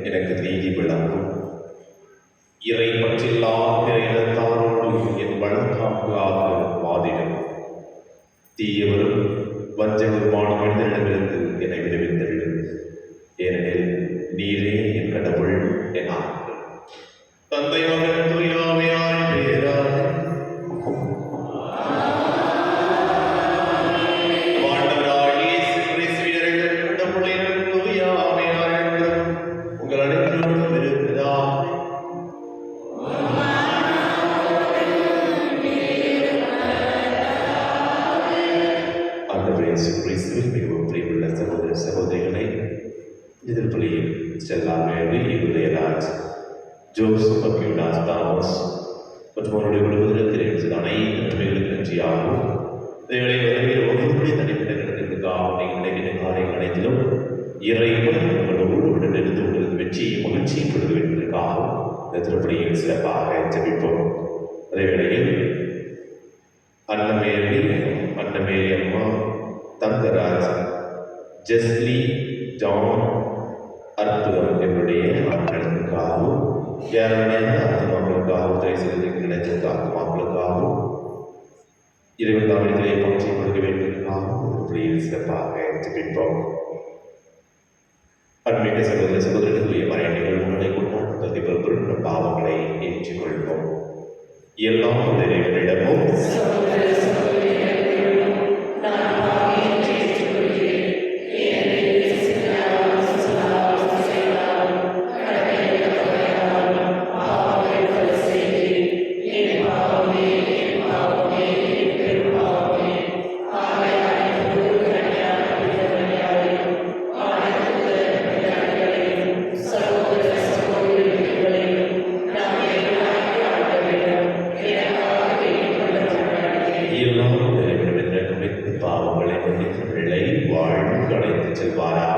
எனக்கு நீதி விளங்கும். இறை பற்றில்லா பிற இனத்தாரோடு என் வழக்காக வாதிடும். தீயவரும் வஞ்சகருமான மனிதனிடமிருந்து என்னை விடுவித்தள்ளு. ஏனெனில் நீரே என் கடவுள், என் ஆண்டவர். தந்தை மகன் தூய ஆவியாரின் பெயரால் சகோதரிகளை எதிர்ப்பலியில் ஸ்டெல்லா மேரி, யுதயராஜ், ஜோசப் அக்யூடாஸ் தாமஸ் மற்றும் அவருடைய குடும்பத்தில் தெரிவித்தது அனைத்து நன்மைகளுக்கு நன்றியாகும். இதைகளை உதவியில் ஒவ்வொருடைய தனிப்பட்ட கிடத்திற்காக இன்றைய காலைகள் அனைத்திலும் இறைவன் உங்களோடு உடனிருந்து உங்களுக்கு வெற்றியை மகிழ்ச்சியை கொடுக்க வேண்டியதற்காகவும் இந்த திருப்பலியில் சிறப்பாக ஜெபிப்போம். அதே வேளையில் அன்னமேரி அம்மா, தங்கராஜ், ஜெஸ்லி, ஜான், அற்புதம் என்னுடைய ஆட்களுக்காகவும் ஏராளமான ஆத்மாக்களுக்காகவும் கிடைத்த ஆத்மாக்களுக்காகவும் இறைவன் தாமதத்திலே பற்றி கொடுக்க வேண்டியதற்காகவும் இப்படியில் சிறப்பாக ஜெபிப்போம். அன்பின் சகோதர சகோதரர்களுடைய மறைநிகள் உங்களை கொண்டாடுவதை பொறுப்பு பாவங்களை ஏற்றுக்கொள்வோம். எல்லாம் இறைவனிடமும் பாவங்களை பிள்ளை வாழ்வு அழைத்து செல்வாராக.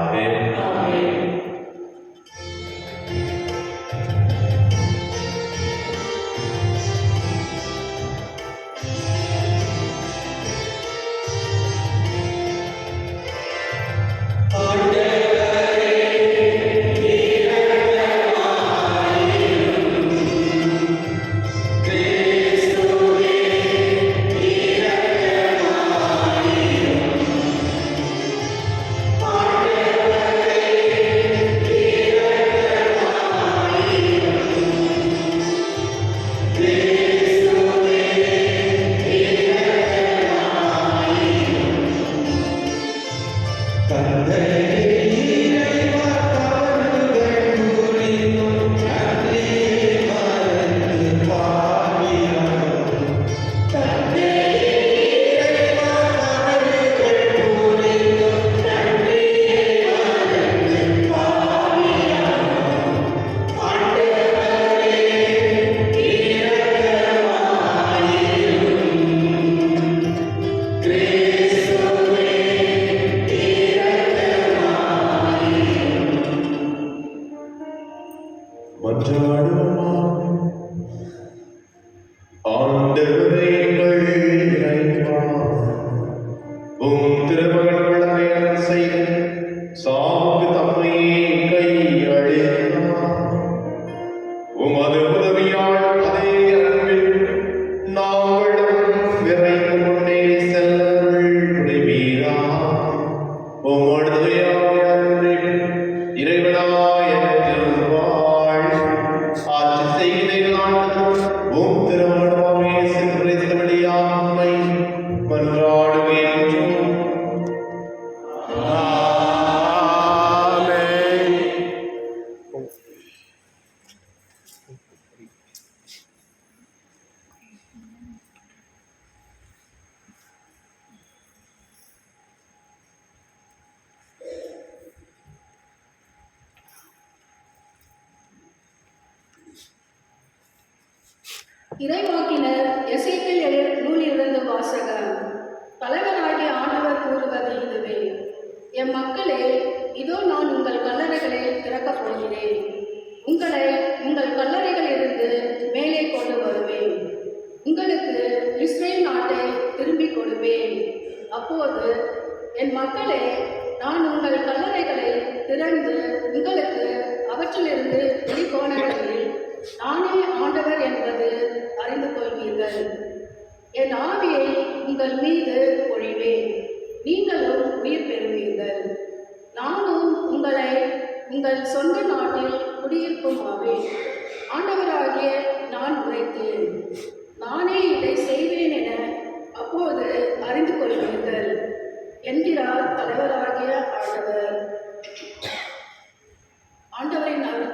இறைவாக்கினர் எசேக்கியேல் நூலிலிருந்து வாசகம். தலைவராகிய ஆண்டவர் கூறுவது இதுவே: எம் மக்களே, இதோ நான் உங்கள் கல்லறைகளை திறக்கப் போகிறேன். உங்களை உங்கள் கல்லறைகளிலிருந்து மேலே கொண்டு வருவேன். உங்களுக்கு இஸ்ரேல் நாட்டை திரும்பிக் கொடுப்பேன். அப்போது என் மக்களே, நான் உங்கள் கல்லறைகளை திறந்து உங்களுக்கு அவற்றிலிருந்து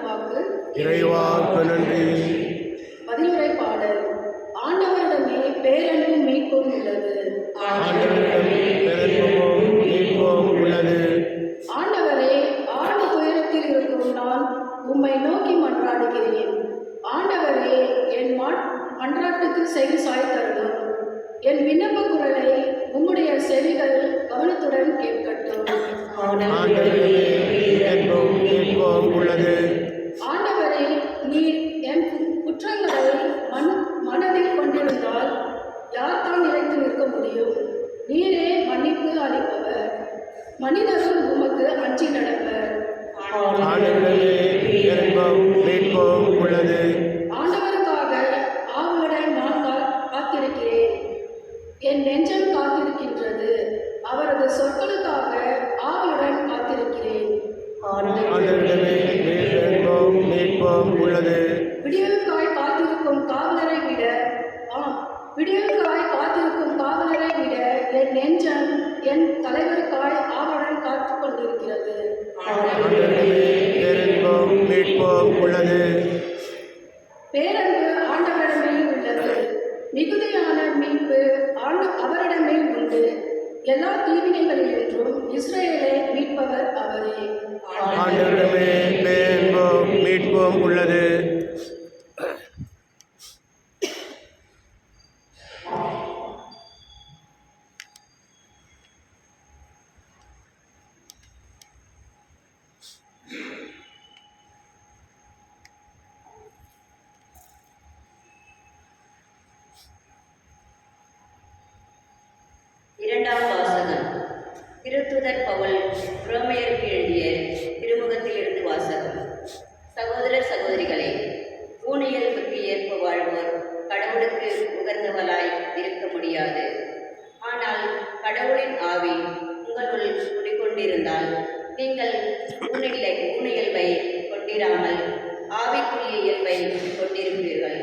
அருள்வாக்கு. இறைவாக்கு நன்றி. பதிலுரை பாடல். ஆண்டவரிடமே பேரன்பும் மீட்பும் உள்ளது. ஆண்டவரிடமே பேரன்பும் மீட்பும் உள்ளது. ஆண்டவரே, ஆழ்ந்த துயரத்தில் இருக்கும் நான் உம்மை நோக்கி மன்றாடுகிறேன். ஆண்டவரே, என் மன்றாட்டுக்கு செவி சாய்த்தருளும். என் விண்ணப்ப குரலை உம்முடைய செவிகள் கவனத்துடன் கேட்கட்டும். ஆண்டவரிடமே பேரன்பும் மீட்பும் உள்ளது. ஆண்டவரே, நீர் என் குற்றங்களை மனதில் கொண்டிருந்தால் யார்தான் நிலைத்து நிற்க முடியும்? நீரே மன்னிப்பு அளிப்பவர், மனிதரும் உமக்கு அஞ்சி நடப்பர். ஆண்டவரிடமே பேரன்பும் மீட்பும் உள்ளது. ஆண்டவருக்காக ஆவலுடன் நான் காத்திருக்கிறேன். என் நெஞ்சம் காத்திருக்கின்றது. அவரது சொற்களுக்காக ஆவலுடன் காத்திருக்கிறேன். ஆண்டவரிடமே பேரன்பும் மீட்பும் உள்ளது. விடியலுக்காய் காத்திருக்கும் காவலரை விட என் நெஞ்சம் என் தலைவருக்காய் ஆவலுடன் காத்துக் கொண்டிருக்கிறது. ஆண்டவரிடமே பேரன்பும் மீட்பும் உள்ளது. பேரன்பு ஆண்டவரிடமே உள்ளது. மிகுதியான மீட்பு அவரிடமே உண்டு. எல்லா தீவினைகளிலின்றும் இஸ்ரவேலை மீட்பவர் அவரே. ஆண்டவரிடமே பேரன்பும் மீட்பும் உள்ளது. இரண்டாம் வாசகம். திருத்தூதர் பவுல் ரோமையருக்கு எழுதிய திருமுகத்திலிருந்து வாசகம். சகோதரர் சகோதரிகளே, ஊனியல்புக்கு ஏற்ப வாழ்வோர் கடவுளுக்கு உகந்தவளாய் இருக்க முடியாது. ஆனால் கடவுளின் ஆவி உங்களுள் குடிக்கொண்டிருந்தால் நீங்கள் ஊனியல்பை கொண்டிராமல் ஆவிக்குரிய இயல்பை கொண்டிருப்பீர்கள்.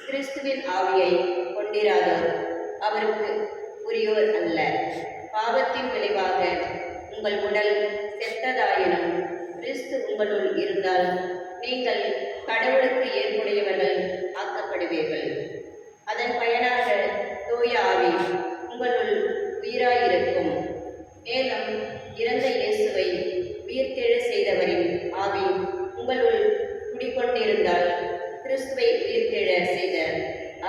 கிறிஸ்துவின் ஆவியை கொண்டிராதோர் அவருக்கு உரியோர் அல்ல. பாவத்தின் விளைவாக உங்கள் உடல் செத்ததாயினும் கிறிஸ்து உங்களுள் இருந்தால் நீங்கள் கடவுளுக்கு ஏற்புடையவர்கள் ஆக்கப்படுவீர்கள். அதன் பயனாக தூய ஆவி உங்களுள் உயிராயிருக்கும். மேலும் இறந்த இயேசுவை உயிர்த்தெழ செய்தவரின் ஆவி உங்களுள் குடிக்கொண்டிருந்தால் கிறிஸ்துவை உயிர்த்தெழ செய்த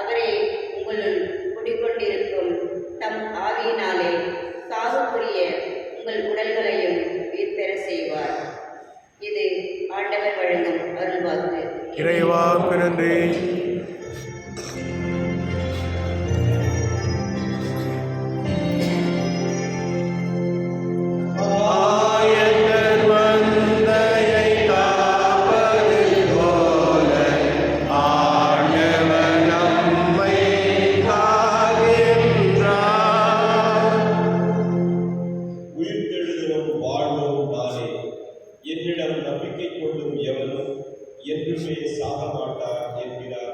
அவரே உங்களுள் குடிக்கொண்டிருக்கும் தம் ஆவியினாலே சாவுக்குரிய உங்கள் உடல்களையும் உயிர் பெற செய்வார். இது ஆண்டவர் வழங்கும் அருள்வாக்கு. இறைவாக்கு நன்றி. என்னிடம் நம்பிக்கை கொள்ளும் எவனும் என்றுமே சாக மாட்டார் என்கிறார்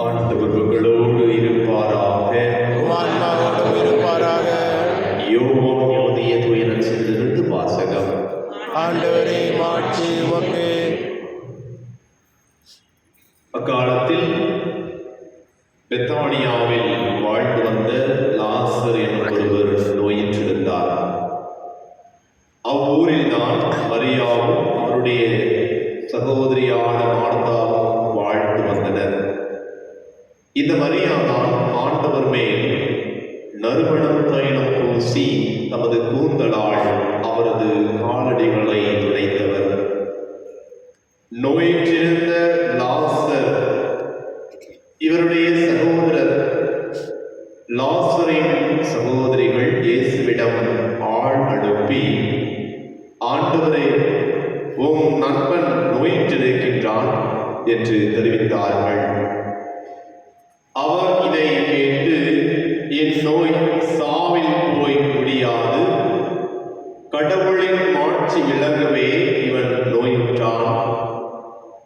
ஆண்டவர் உங்களோடு இருப்பாராக. யோவான் எழுதிய தூய நற்செய்தியிலிருந்து வாசகம். ஆண்டவரே மாட்சி உமக்கே. அக்காலத்தில் பெத்தானியாவில் வாழ்ந்து வந்த லாசர் என்னும் ஒருவர் நோயிற்றிருந்தார். அவ்வூரில் தான் மரியாவும் அவருடைய சகோதரியான மார்த்தாவும் வாழ்ந்து வந்தனர். இந்த மரியாதான் ஆண்டவர் மேல் நறுமணம் தைலம் பூசி தமது கூந்தலால் அவரது காலடிகளை துடைத்தவர். நோயிற்றிருந்த லாசர் இவருடைய சகோதரர். லாசரின் சகோதரிகள் இயேசுவிடம் ஆள் அனுப்பி, ஆண்டவரே, உம் நண்பன் நோயிற்றிருக்கின்றான் என்று தெரிவித்தார்கள். அவர் இதை கேட்டு, என் நோய் சாவில் போய் முடியாது, கடவுளின் ஆட்சி விளங்கவே இவன் நோயுற்றான்.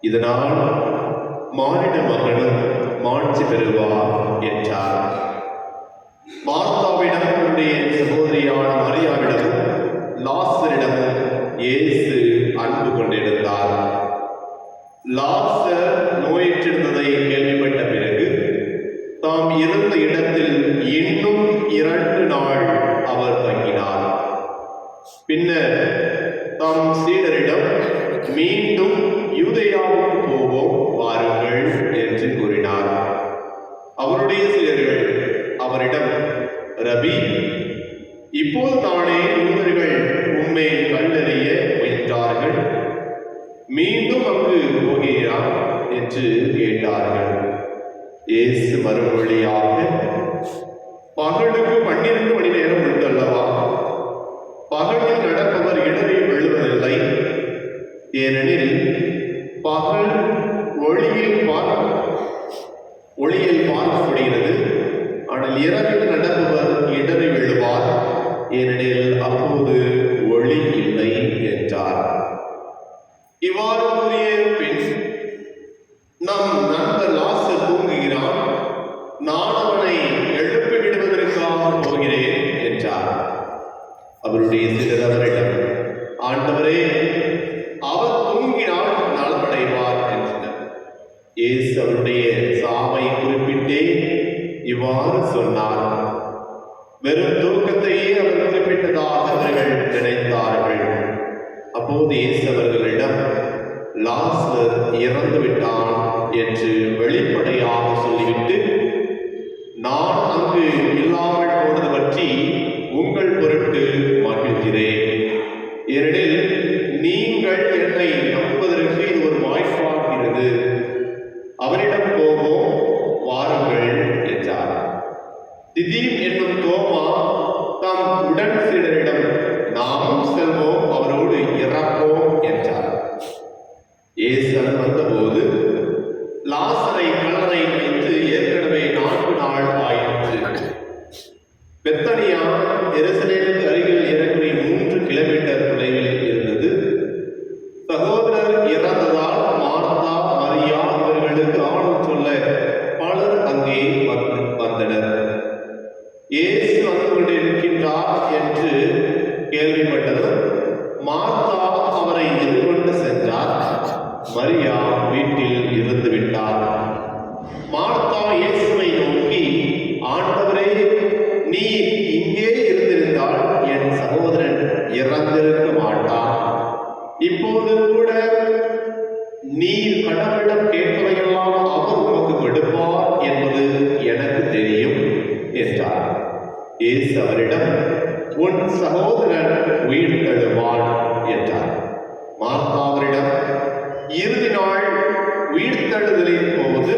இதனால் மானிட மகனும் மாட்சி பெறுவார் என்றார். மார்த்தாவிடம் தன்னுடைய சகோதரியான மரியாவிடமும் லாசரிடமும் இயேசு அன்பு கொண்டிருந்தார். லாசர் நோயிற்றிருந்ததை கேள்விப்பட்ட பிறகு தாம் இருந்த இடத்தில் இன்னும் 2 நாள் அவர் தங்கினார். பின்னர் தாம் சீடரிடம் மீண்டும் யூதேயாவுக்கு போவோம் வாருங்கள் என்று கூறினார். அவருடைய சீடர்கள் அவரிடம், ரபி, இப்போது தானே யூதர்கள் உம்மை கல்லெறிய முயன்றார்கள், மீண்டும் அங்கு போகிறா என்று கேட்டார்கள். இயேசு மறுமொழியாக, பகலுக்கு 12 மணி நேரம் உண்டல்லவா? பகலில் நடப்பவர் இடரை விழுவதில்லை. ஏனெனில் பகல் ஒளியில் பார்க்கப்படுகிறது. ஆனால் இரவில் நடப்பவர் இடரை விழுவார். ஏனெனில் அப்போது ஒளி இல்லை என்றார். இவ்வாறு கூறிய பின், நம் நண்பர் லாசர் தூங்குகிறான், நான் அவனை எழுப்பி விடுவதற்காக போகிறேன் என்றார். அவருடைய சீடர் அவரிடம், ஆண்டவரே, அவர் தூங்கினால் நலமடைவார் என்றனர். இயேசு அவருடைய சாவை குறிப்பிட்டே இவ்வாறு சொன்னார். வெறும் தூக்கத்தையே அவர் குறிப்பிட்டதாக அவர்கள் நினைத்தார்கள். அப்போது இயேசு அவர்களிடம், லாசர் இறந்து விட்டான் என்று வெளிப்படையாக சொல்லிவிட்டு, நான் அங்கு இல்லாமல் போனது பற்றி உங்கள் பொருட்டு மகிழ்கிறேன். ஏனெனில் நீங்கள் என்னை நம்புவதற்கு இது ஒரு வாய்ப்பாகிறது. அவரிடம் போவோம் வாருங்கள் என்றார். திதீம் என்னும் தோமா தம் உடன் சீடரிடம், நாமும் செல்வோம், அவரோடு இறப்போம் என்றார். இயேசு வந்தபோது லாசரை கல்லறை வைத்து ஏற்கனவே 4 நாள் ஆயிற்று. பெத்தனியா எருசலேமுக்கு அருகில் ஏறக்குறைய 3 கிலோமீட்டர் தொலைவில் இருந்தது. சகோதரர் இறந்ததால் மார்த்தா, மரியா இவர்களுக்கு ஆறுதல் சொல்ல பலர் அங்கே வந்தனர். இயேசு வந்து கொண்டிருக்கின்றார் என்று கேள்விப்பட்டதும் மார்த்தா அவரை எதிர்கொண்டு சென்றார். மரியா வீட்டில் இருந்து விட்டார். மார்த்தா இயேசுவை நோக்கி, ஆண்டவரே, நீர் இங்கே இருந்திருந்தால் என் சகோதரன் இறந்திருக்க மாட்டான். இப்போது கூட நீர் கடவுளிடம் கேட்பதையெல்லாம் அவர் உமக்கு கொடுப்பார் என்பது எனக்கு தெரியும் என்றார். இயேசு அவரிடம், உன் சகோதரன் உயிர் தழுவான் என்றார். மார்த்தா அவரிடம், இறுதி நாள் உயிர் தழுதலின் போது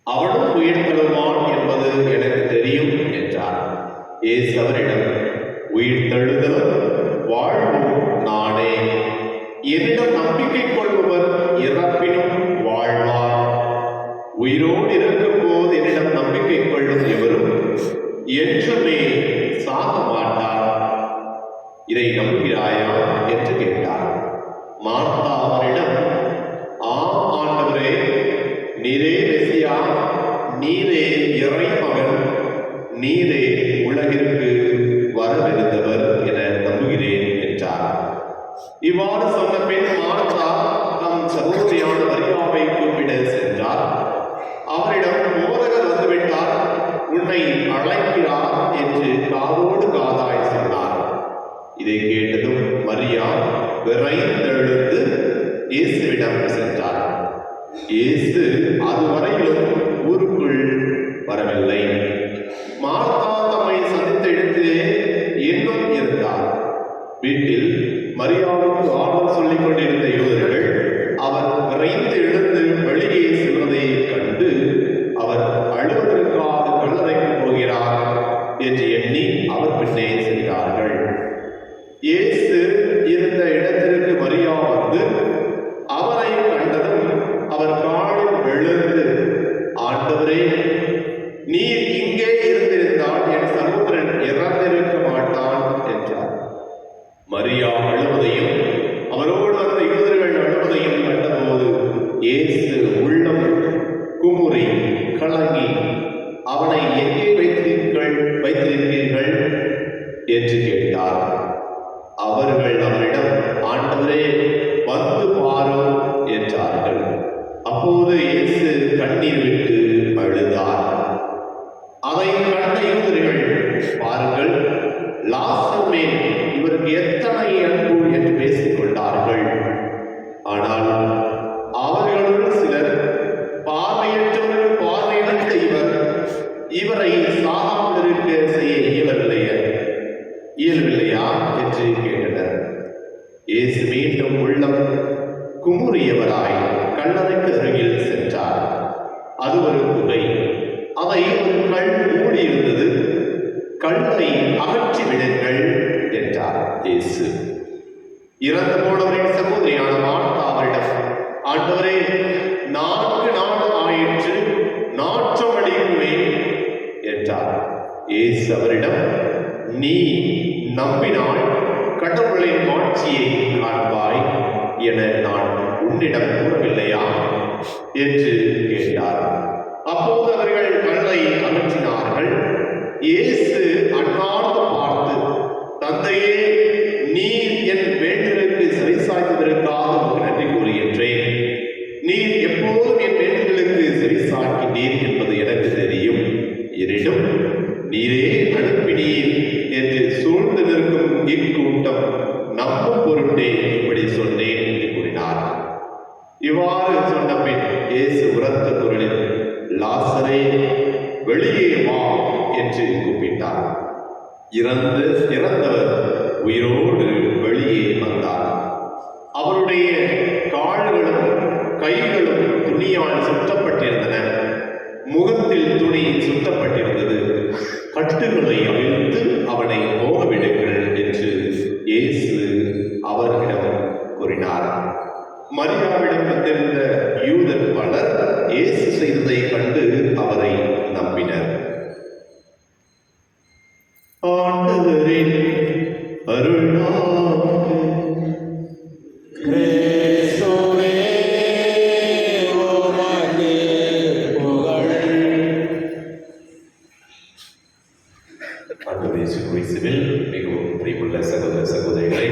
அவனும் உயிர் தழுவான் என்பது எனக்கு தெரியும் என்றார். இயேசு அவரிடம், உயிர் தழுதலும் வாழ்வும் நானே. என்னிடம் நம்பிக்கை கொள்பவர் இறப்பினும் வாழ்வார். உயிரோடு இருக்கும் போது என்னிடம் நம்பிக்கை கொள்ளும் எவரும் என்றுமே சாக மாட்டார். இதை நம்புகிறாயா என்று கேட்டார். மார்த்தா அவரிடம், ஆம் ஆண்டவரே, நீரே மெசியா, நீரே இறைமகன், நீரே உலகிற்கு வரவிருந்தவர் என நம்புகிறேன் என்றார். இவ்வாறு சொன்ன பின் மார்த்தா தம் சகோதரியான மரியாவை கூப்பிட சென்றார். அவரிடம், போதகர் வந்துவிட்டார், உன்னை அழைக்கிறார் என்று காதோடு காதாய் சொன்னார். இதை கேட்டதும் மரியா விரைந்தெழுந்து இயேசுவிடம் சென்றார். இயேசு அதுவரையிலும் ஊருக்குள் வரவில்லை. மார்த்தா தம்மை சந்தித்த இடத்திலே இன்னும் இருந்தார். வீட்டில் மரியாவுக்கு ஆறுதல் சொல்லிக் கொண்டிருந்த யூதர்கள் அவர் விரைந்து எழுந்து வெளியே செல்வதை கண்டு, அவர் அழுவதற்காக கல்லறைக்கு போகிறார் என்று எண்ணி அவர் பின்னே சென்றார்கள். இயேசு இருந்த இடத்திற்கு மரியா வந்து அவரை கண்டதும் அவர் காலில் விழுந்து, ஆண்டவரே, நீர் இயேசு உள்ளம் குமுறி கலங்கி அவனை எங்கே வைத்திருக்கிறீர்கள் என்று கேட்டார். அவர்கள் அவரிடம், ஆண்டவரே, வந்து பாரும் என்றார்கள். அப்போது இயேசு கண்ணீர் விட்டு அழுதார். அதை கண்ட யூதர்கள், பாருங்கள், லாசர் மேல் இவருக்கு எத்தனை அன்பு என்று பேசிக் கொண்டார்கள். ஆனால் அவர்களுள் சிலர், பார்வையற்றவர்கள் பார்வையடைந்த இவரை சாகாமல் இருக்க செய்ய இயலவில்லையா என்று கேட்டனர். இயேசு மீண்டும் உள்ளம் குமுறியவராய் கல்லறைக்கு அருகில் சென்றார். அது ஒரு குகை. அதை ஒரு கல் மூடியிருந்தது. கல்லை அகற்றி விடுங்கள் என்றார் இயேசு. இறந்து போனவரின் சகோதரியான மார்த்தா அவரிடம், ஆண்டவரே, 4 நாள் ஆயிற்று, நாற்றம் அடிக்குமே என்றார். இயேசு அவரிடம், நீ நம்பினால் கடவுளின் ஆட்சியை காண்பாய் என நான் உன்னிடம் கூறவில்லையா என்று கேட்டார். அப்போது அவர்கள் கல்லை அகற்றினார்கள். இயேசு அண்ணாந்து பார்த்து, தந்தையே, நீர் என் வேண்டுதலுக்கு செவிசாய்த்ததற்காக உமக்கு நன்றி கூறுகின்றேன். நீர் எப்போதும் என் வேண்டுதலுக்கு செவிசாய்க்கின்றீர் என்பது எனக்கு தெரியும். எனினும் நீரே அனுப்பினீர் என்று சூழ்ந்து நிற்கும் இக்கூட்டம் நம்பும் பொருட்டே இப்படி சொன்னேன் என்று கூறினார். இவ்வாறு சொன்ன பின் இயேசு உரத்த குரலில், லாசரே, வெளியே வா என்று கூப்பிட்டார். இறந்தவர் உயிரோடு வெளியே வந்தார். அவருடைய கால்களும் கைகளும் துணியால் சுற்றப்பட்டிருந்தன. முகத்தில் துணி சுற்றப்பட்டிருந்தது. கட்டுகளை அவிழ்த்து அவனை போகவிடுங்கள் என்று இயேசு அவர்களிடம் கூறினார். மரியாவிடம் வந்திருந்த யூதர் பலர் இயேசு செய்ததை கண்டு அவரை நம்பினர். ஆண்டவரின் அருள்வாக்கு. கிறிஸ்துவே, உமக்கு புகழ். ஆண்டவர் இயேசு கிறிஸ்துவில் மிகவும் பிரியமுள்ள சகோதர சகோதரிகளை,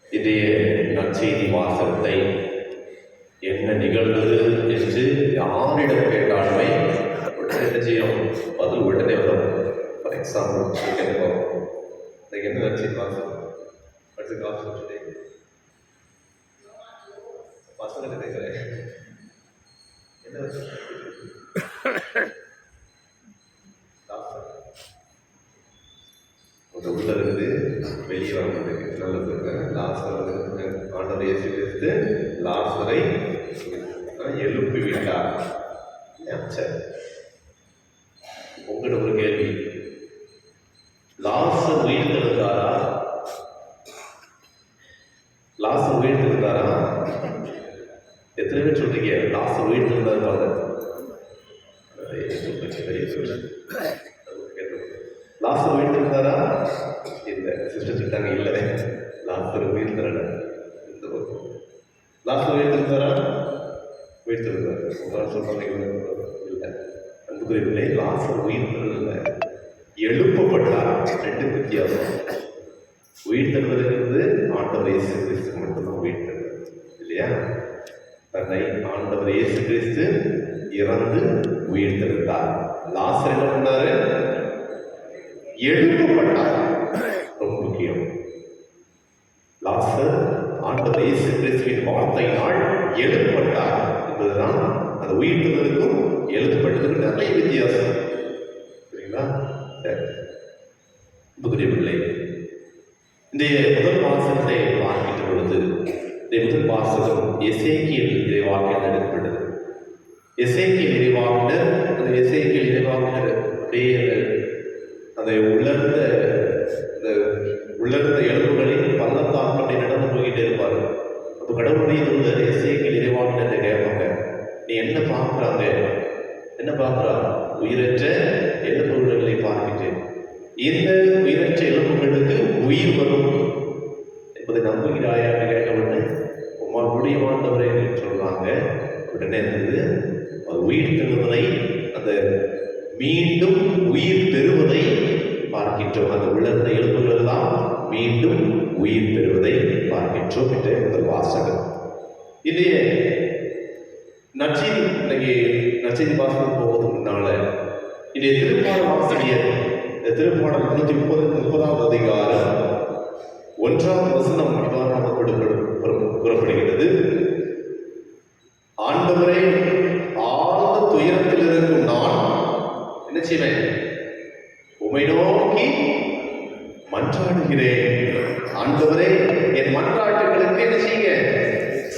இன்றைய நற்செய்தி வாசகத்தை என்ன நிகழ்ந்தது என்று யாரிடம் கேட்டாலுமே என்ன செய்யும்? பதில் உடனே வரும். ஃபார் எக்ஸாம்பிள், என்ன நற்செய்தி வாசகம் வாசகத்தை கேட்கிறேன். என்ன உள்ள இருந்து வெளியே வந்ததுக்கு நல்லது. லாசர் ஆண்டவர் இயேசு கிறிஸ்து லாசரை எழுப்பி விட்டார். சரி, உங்கள்கிட்ட ஒரு கேள்வி, லாசர் உயிர்த்தெழுந்தாரா? லாசர் உயிர்த்தெழுந்தாரா? எத்தனை பேர் சொல்றீங்க லாசர் உயிர்த்தெழுந்தாரு? லாசர் உயிர்த்தெழுந்தாரா? இல்லை. சிஸ்டர் சொல்லிட்டாங்க, இல்லை, லாசர் உயிர்த்தெழல. லாசர் உயிர்த்தெழுந்தாரா? உயிர்த்தெழுந்தார். உங்களால் சொல்றாங்க இல்லை. அன்புக்குரியவர்களே, லாசர் உயிர்த்தெழல, எழுப்பப்பட்டார். 2 வித்தியாசம். உயிர்த்தெழுவதற்கு ஆண்டவர் இயேசு கிறிஸ்து மட்டும்தான் உயிர்த்தெழுவது, இல்லையா? தன்னை ஆண்டவர் இயேசு கிறிஸ்து இறந்து உயிர்த்தெழுந்தார். லாசர் என்ன பண்ணாரு? எழுப்பப்பட்டார். ரொம்ப முக்கியம். லாசர் ஆண்டவர் இயேசு கிறிஸ்துவின் வார்த்தையினால் எழுப்பப்பட்டார் என்பதுதான் அந்த உயிர்த்தெழுதலுக்கும் எழுதப்பட்டதுக்கும் நிறைய வித்தியாசம். சரிங்களா? புதியவில்லை. இந்த முதல் வாசகத்தை பார்க்கின்ற பொழுது, இந்த முதல் வாசகம் எசேக்கியேல் இறைவாக்கினர் எடுக்கப்பட்டது. எசேக்கியேல் இறைவாக்கினர், அந்த எசேக்கியேல் இறைவாக்கினர் அப்படியே அந்த உலர்ந்த எலும்புகளில் பள்ளத்தாக்கு அப்படி நடந்து போய்கிட்டே இருப்பாரு. அப்போ கடவுளுடைய தூதர் எசேக்கியேல் இறைவாக்கினரை கேட்பாங்க, நீ என்ன பார்க்குறாங்க? என்ன பார்க்குறா? உயிரற்ற எலும்புகளை பார்க்கின்றேன். இந்த உயிரற்ற எலும்புகளுக்கு உயிர் வரும் என்பதை நம்புகிறாயா என்று கேட்டவுடனே, உம்மால் முடியுமாண்டவரே என்று இன்றைய நற்செய்தி இன்னைக்கு நற்செய்தி வாசகம் போவது முன்னால இன்றைய திருப்பாடல் ஆசிரியர் இந்த திருப்பாடல் 130 அதிகாரம் 1ஆம் வசனம் இவ்வாறு நமக்கு கூறப்படுகிறது. ஆண்டவரே, ஆழ்ந்த துயரத்தில் இருக்கும் நான் என்ன செய்வேன்? உம்மை நோக்கி மன்றாடுகிறேன். ஆண்டவரே, என் மன்றாட்டுகளுக்கு என்ன செய்யுங்க?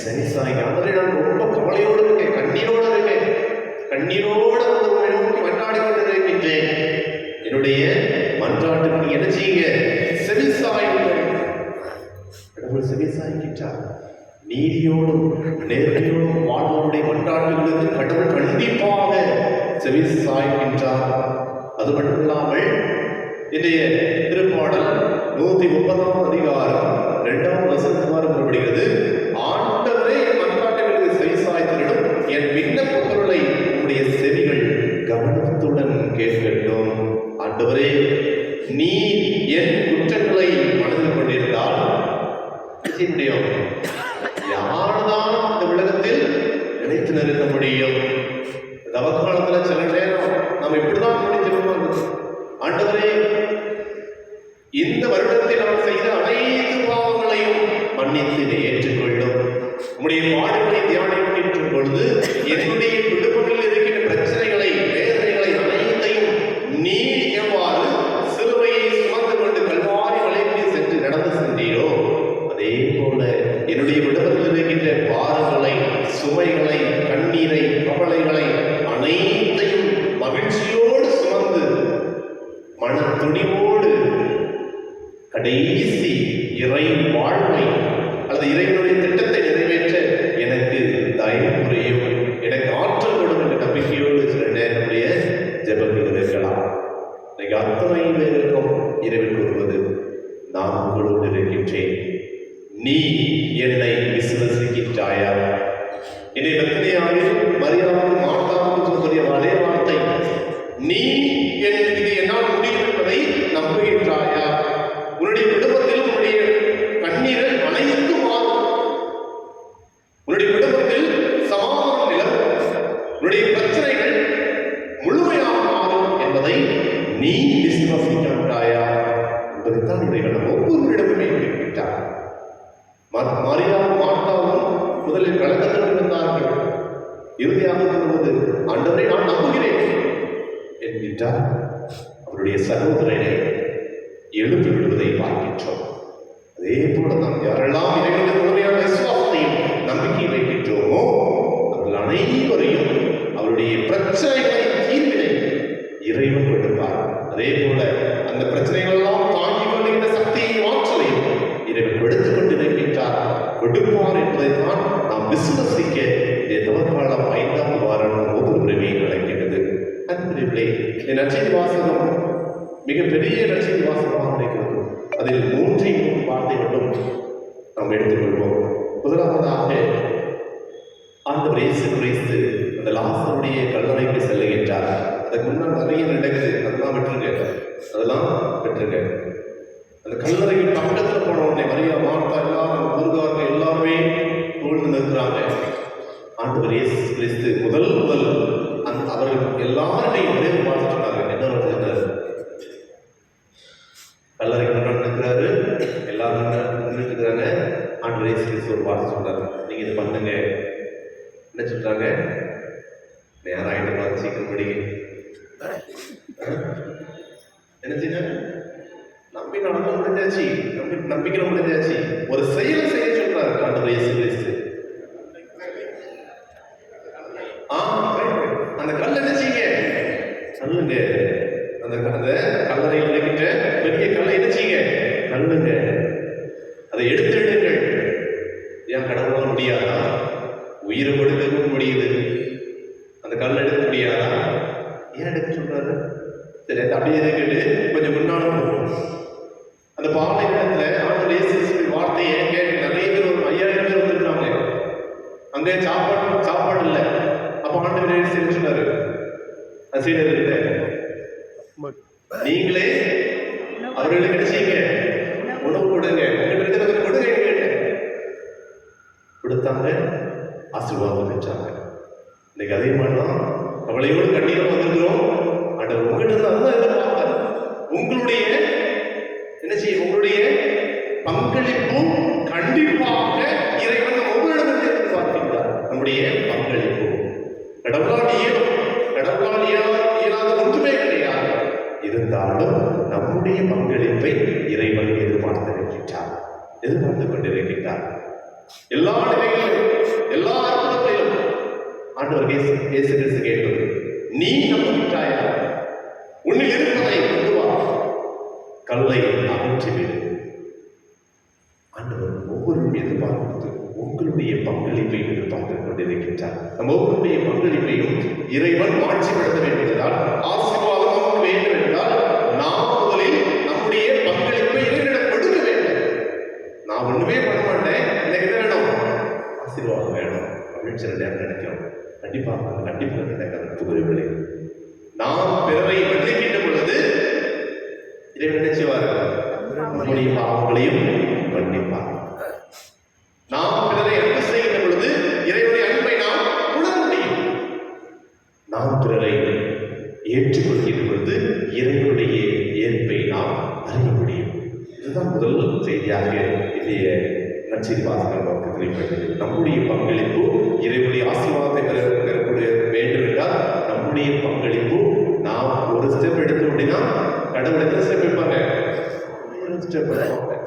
சரி சாய்ங்க. ஆண்டவரே, நான் ரொம்ப கவலையோடு இருக்கேன், கண்ணீரோடு இருக்கேன், கண்ணீரோடு உம்மை நோக்கி மன்றாடி கொண்டு இருக்கின்றேன். என்னுடைய மன்றாட்டுக்கு நீங்க என்ன செய்யுங்க? செவி சாயுங்கள். கடவுள் செவி சாய்கின்றார். நீதியோடும் நேர்மையோடும் வாழ்வோருடைய மன்றாட்டுகளுக்கு கடவுள் கண்டிப்பாக செவி சாய்கின்றார். அது மட்டுமில்லாமல் இன்றைய திருப்பாடல் 130 அதிகாரம் 2ஆம் வசனமாக கூறப்படுகிறது. ஆண்டவரே, என் மன்றாட்டுகளுக்கு செவி சாய்த்தலிடும், என் விண்ணப்ப பொருளை உம்முடைய செவிகள் கவனத்துடன் கேட்கட்டும். ஆண்டவரே, நீ என் குற்றங்களை மனதில் கொண்டிருந்தால் செய்ய முடியும்? யாருதான் இந்த உலகத்தில் நினைத்து நிற்க முடியும்? தவக்காலத்துல சில நேரம் நாம் இப்படிதான் முடிஞ்சிருக்கோம். ஆண்டவரே, இந்த வருடத்தில் நாம் செய்த அனைத்து பாவங்களையும் மன்னித்து ஏற்றுக்கொள்ளும். உம்முடைய பாடுகளை தியானிக்கின்ற பொழுது என்னுடைய குடும்பங்களில் இருக்கின்ற பிரச்சனைகளை, வேதனைகளை அனைத்தையும் நீ எவ்வாறு சிலுவையை சுமந்து கொண்டு கல்வாரி மலைக்கு சென்று நடந்து சென்றீரோ, அதே போல என்னுடைய குடும்பத்தில் இருக்கின்ற பாரங்களை, சுமைகளை, கண்ணீரை, கவலைகளை அனைத்தையும் மகிழ்ச்சியோடு சுமந்து மன துணிவோடு கடைசி இறை வாழ்வை அல்லது இறைவனுடைய திட்டத்தை நிறைவேற்ற எனக்கு தயவு புரியும், எனக்கு ஆற்றல் கொடுக்கும் என்ற நம்பிக்கையோடு சில நேரமுடைய ஜெபங்கள் இருக்கலாம். இன்னைக்கு அத்தனை பேருக்கும் இறைவன் கூறுவது, நான் உங்களோடு இருக்கின்றேன், நீ என்னை விசுவசிக்கின்றாயா? என்னை பத்தினியாவில் மரியாதை மார்த்தாவுக்கு சொல்லிய அதே வார்த்தை, நீ இது என்னால் முடியும் என்பதை நம்புகின்றாயா? உன்னுடைய குடும்பத்தில் உன்னுடைய கண்ணீர்கள் அனைத்தும் மாறும். உன்னுடைய குடும்பத்தில் சமாதானம் நிலவும். உன்னுடைய பிரச்சனைகள் முழுமையாக மாறும் என்பதை நீ விசுவாசிக்கின்றாயா என்பதைத்தான் இறைவன் ஒவ்வொருவரிடமுமே கேட்கின்றார். மரியாவும் மார்த்தாவும் முதலில் கலக்கத்தில் இருந்தார்கள். இறுதியாக கூறுவது, ஆண்டவரை நான் நம்புகிறேன் என்கின்றார். அவருடைய சகோதரனை எழுப்பி விடுவதை பார்க்கின்றோம். அதே போல நாம் யாரெல்லாம் இறைவனுடைய முழுமையான விசுவாசத்தையும் நம்பிக்கை வைக்கின்றோமோ அவர்கள் அனைவரையும் அவருடைய பிரச்சனைகளை தீர்வினை இறைவன் கொடுப்பார். அதே போல அந்த பிரச்சனைகள் எல்லாம் தாங்கி கொள்கின்ற சக்தியை, ஆற்றலையும் இறைவன் கொடுத்துக் கொண்டிருக்கின்றார், கொடுப்பார் என்பதைத்தான் நாம் விசுவசிக்க இந்த தவக்காலம் 5ஆம் வாரம் ஒவ்வொரு உரிமையை நடக்கின்றது. அன்பிலே இந்த நற்செய்தி வாசகம் மிகப்பெரிய நற்செய்தி வாசகமாக இருக்கிறது. அதில் 3 வார்த்தை மட்டும் நாம் எடுத்துக்கொள்வோம். முதலாவதாக ஆண்டவர் இயேசு கிறிஸ்து அந்த லாசருடைய கல்லறைக்கு செல்லுகின்றார். அதுக்கு முன்னால் நிறைய நடக்குது, அதெல்லாம் விட்டுருங்க. அந்த கல்லறைக்கு பக்கத்தில் போன உடனே மரியா, மார்த்தா எல்லாரும் ஊர்காரங்க எல்லாருமே சூழ்ந்து நிற்கிறாங்க. ஆண்டவர் இயேசு கிறிஸ்து முதல் அவர்கள் எல்லாரையும் ஒரே வார்த்தை சொன்னாங்க. என்ன சொன்னார்? கல்லறைக்கு முன்னாடி நிற்கிறாரு, எல்லாரும் நின்றுட்டுருக்காங்க. ஆண்டவர் இயேசு கிறிஸ்து ஒரு வார்த்தை சொன்னார், நீங்க இது பண்ணுங்க. என்ன சொல்றாங்க? நேரம் ஆயிட்டு பார்த்து சீக்கிரம் படிங்க. என்ன செய்ய? நம்பி நடந்து முடிஞ்சாச்சு, நம்பிக்கை முடிஞ்சாச்சு. ஒரு செயலை செய்ய சொல்றாரு ஆண்டவர் இயேசு கிறிஸ்து. அந்த கல் என்ன செய்யுங்க? சொல்லுங்க. அந்த கல்லறையில் இருக்கின்ற பெரிய கல்லை என்ன செய்யுங்க? கல்லுங்க. அதை எடுத்துடுங்கள். ஏன் கடவுளால் முடியாதா? உயிரை கொடுக்கவும் முடியுது, அந்த கல் எடுக்க முடியாதா? ஏன் எடுக்க சொல்றாரு? சரி, அப்படியே இருக்கிட்டு கொஞ்சம் முன்னாலும் அந்த பாலை இடத்துல ஆண்டவர் இயேசு கிறிஸ்துவின் வார்த்தையை கேட்டு நிறைய பேர், ஒரு 5000 பேர் வந்துருக்காங்க. அங்கே சாப்பாடு இல்லை. அப்ப ஆண்டவர் இயேசு சொன்னாரு, சீடர்கள்ட்ட, நீங்களே அவர்களுக்கு என்ன செய்யுங்க? உணவு கொடுங்க. கொடுத்தாங்க. ஆசீர்வாதம் பெற்றாங்க. இன்னைக்கு அதே மாதிரிதான் கவலையோடு கண்ணீரும் வந்திருக்கிறோம். ஆண்டவர் உங்ககிட்ட தான் எதிர்பார்த்தார். உங்களுடைய என்ன செய்ய, உங்களுடைய பங்களிப்பு கண்டிப்பாக இறைவன் ஒவ்வொரு எதிர்பார்க்கின்றார். நம்முடைய பங்களிப்பு கடவுளால் இயலாத ஒன்றுமே கிடையாது. இருந்தாலும் நம்முடைய பங்களிப்பை இறைவன் எதிர்பார்த்து கொண்டிருக்கின்றார். எல்லா நிலைகளிலும் எல்லா அற்புதங்களிலும் ஆண்டவர் இயேசு கிறிஸ்து கேட்டது, நீ நம்புகிறாயா? உன்னில் இருப்பதை கொண்டு வா, கல்லை அகற்றிவிடு. ஆண்டவர் ஒவ்வொருவரும் எதிர்பார்ப்பது உங்களுடைய பங்களிப்பை எதிர்பார்த்துக் கொண்டிருக்கின்றார். நம்ம ஒவ்வொருடைய பங்களிப்பையும் இறைவன் மாட்சிப்படுத்த வேண்டும் என்றால், ஆசீர்வாதம் நமக்கு வேண்டும் என்றால், நாம் முதலில் நம்முடைய பங்களிப்பை இறைவனிடம் கொடுக்க வேண்டும். நான் ஒண்ணுமே பண்ண மாட்டேன், எனக்கு என்ன வேணும்? ஆசீர்வாதம் வேணும் அப்படின்னு சில நேரம் நினைக்கிறோம். கண்டிப்பாக நடக்காது புகழ்களே. நாம் பிறரை மன்னிக்கின்ற பொழுது இறைவன் நினைச்சுவார், நம்முடைய பாவங்களையும் மன்னிப்பார். நாம் பிறரை அன்பு செய்கின்ற பொழுது இறைவனுடைய அன்பை நாம் உணர முடியும். நாம் பிறரை ஏற்றுக்கொள்கின்ற பொழுது இறைவனுடைய ஏற்பை நாம் அறிய முடியும். இதுதான் முதல் செய்தியாக இன்றைய நற்செய்தி வாசகர் நோக்கத்தில் நம்முடைய பங்களிப்பு இறைவனுடைய ஆசீர்வாதத்தை பெறக்கூடிய வேண்டும் என்றால் நம்முடைய பங்களிப்பு நாம் ஒரு ஸ்டெப் எடுத்தோம் அப்படின்னா கடவுள் எத்தனை ஸ்டெப் எடுப்பாங்க? ஸ்டெப் எடுப்பாங்க.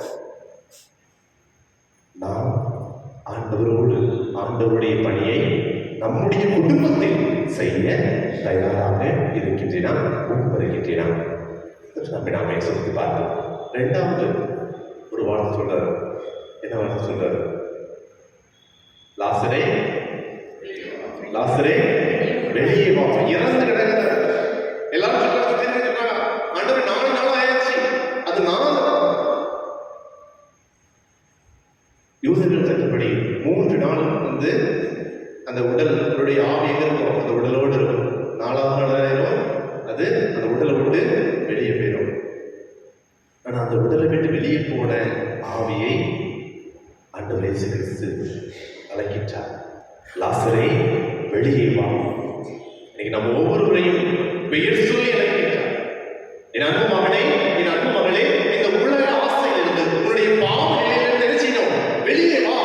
நாம் ஆண்டவருடைய பணியை நம்முடைய குடும்பத்தில் செய்ய தயாராக இருக்கின்றன, முன்வருகின்றன. நாமே சொல்லி பார்த்தோம். இரண்டாவது ஒரு வார்த்தை சொல்றாரு. என்ன வார்த்தை சொல்றாரு? லாசரே வெளியே வா. இறந்து கிடக்கிறார். எல்லாரும் சொல்றாங்க, ஆண்டவர் 4 நாள் ஆயிடுச்சு. அது நான் யூதர்கள் சட்டப்படி 3 நாள் அந்த உடலுடைய ஆவி எங்க இருக்கும்? அந்த உடலோடு இருக்கும். 4ஆவது நாள் ஆயிரும், அது அந்த உடலை விட்டு வெளியே போயிடும். ஆனா அந்த உடலை விட்டு வெளியே போன ஆவியை ஆண்டவர் இயேசு கிறிஸ்து அழைக்கின்றார். லாசரே வெளியே வா. இன்னைக்கு நம்ம ஒவ்வொருவரையும் பெயர் சொல்லி அழைக்கின்றார். என் அன்பு மகனே, என் அன்பு மகளே, இந்த உலக ஆசையிலிருந்து, உன்னுடைய பாவ நிலையிலிருந்து என்ன செய்யணும்? வெளியே வா.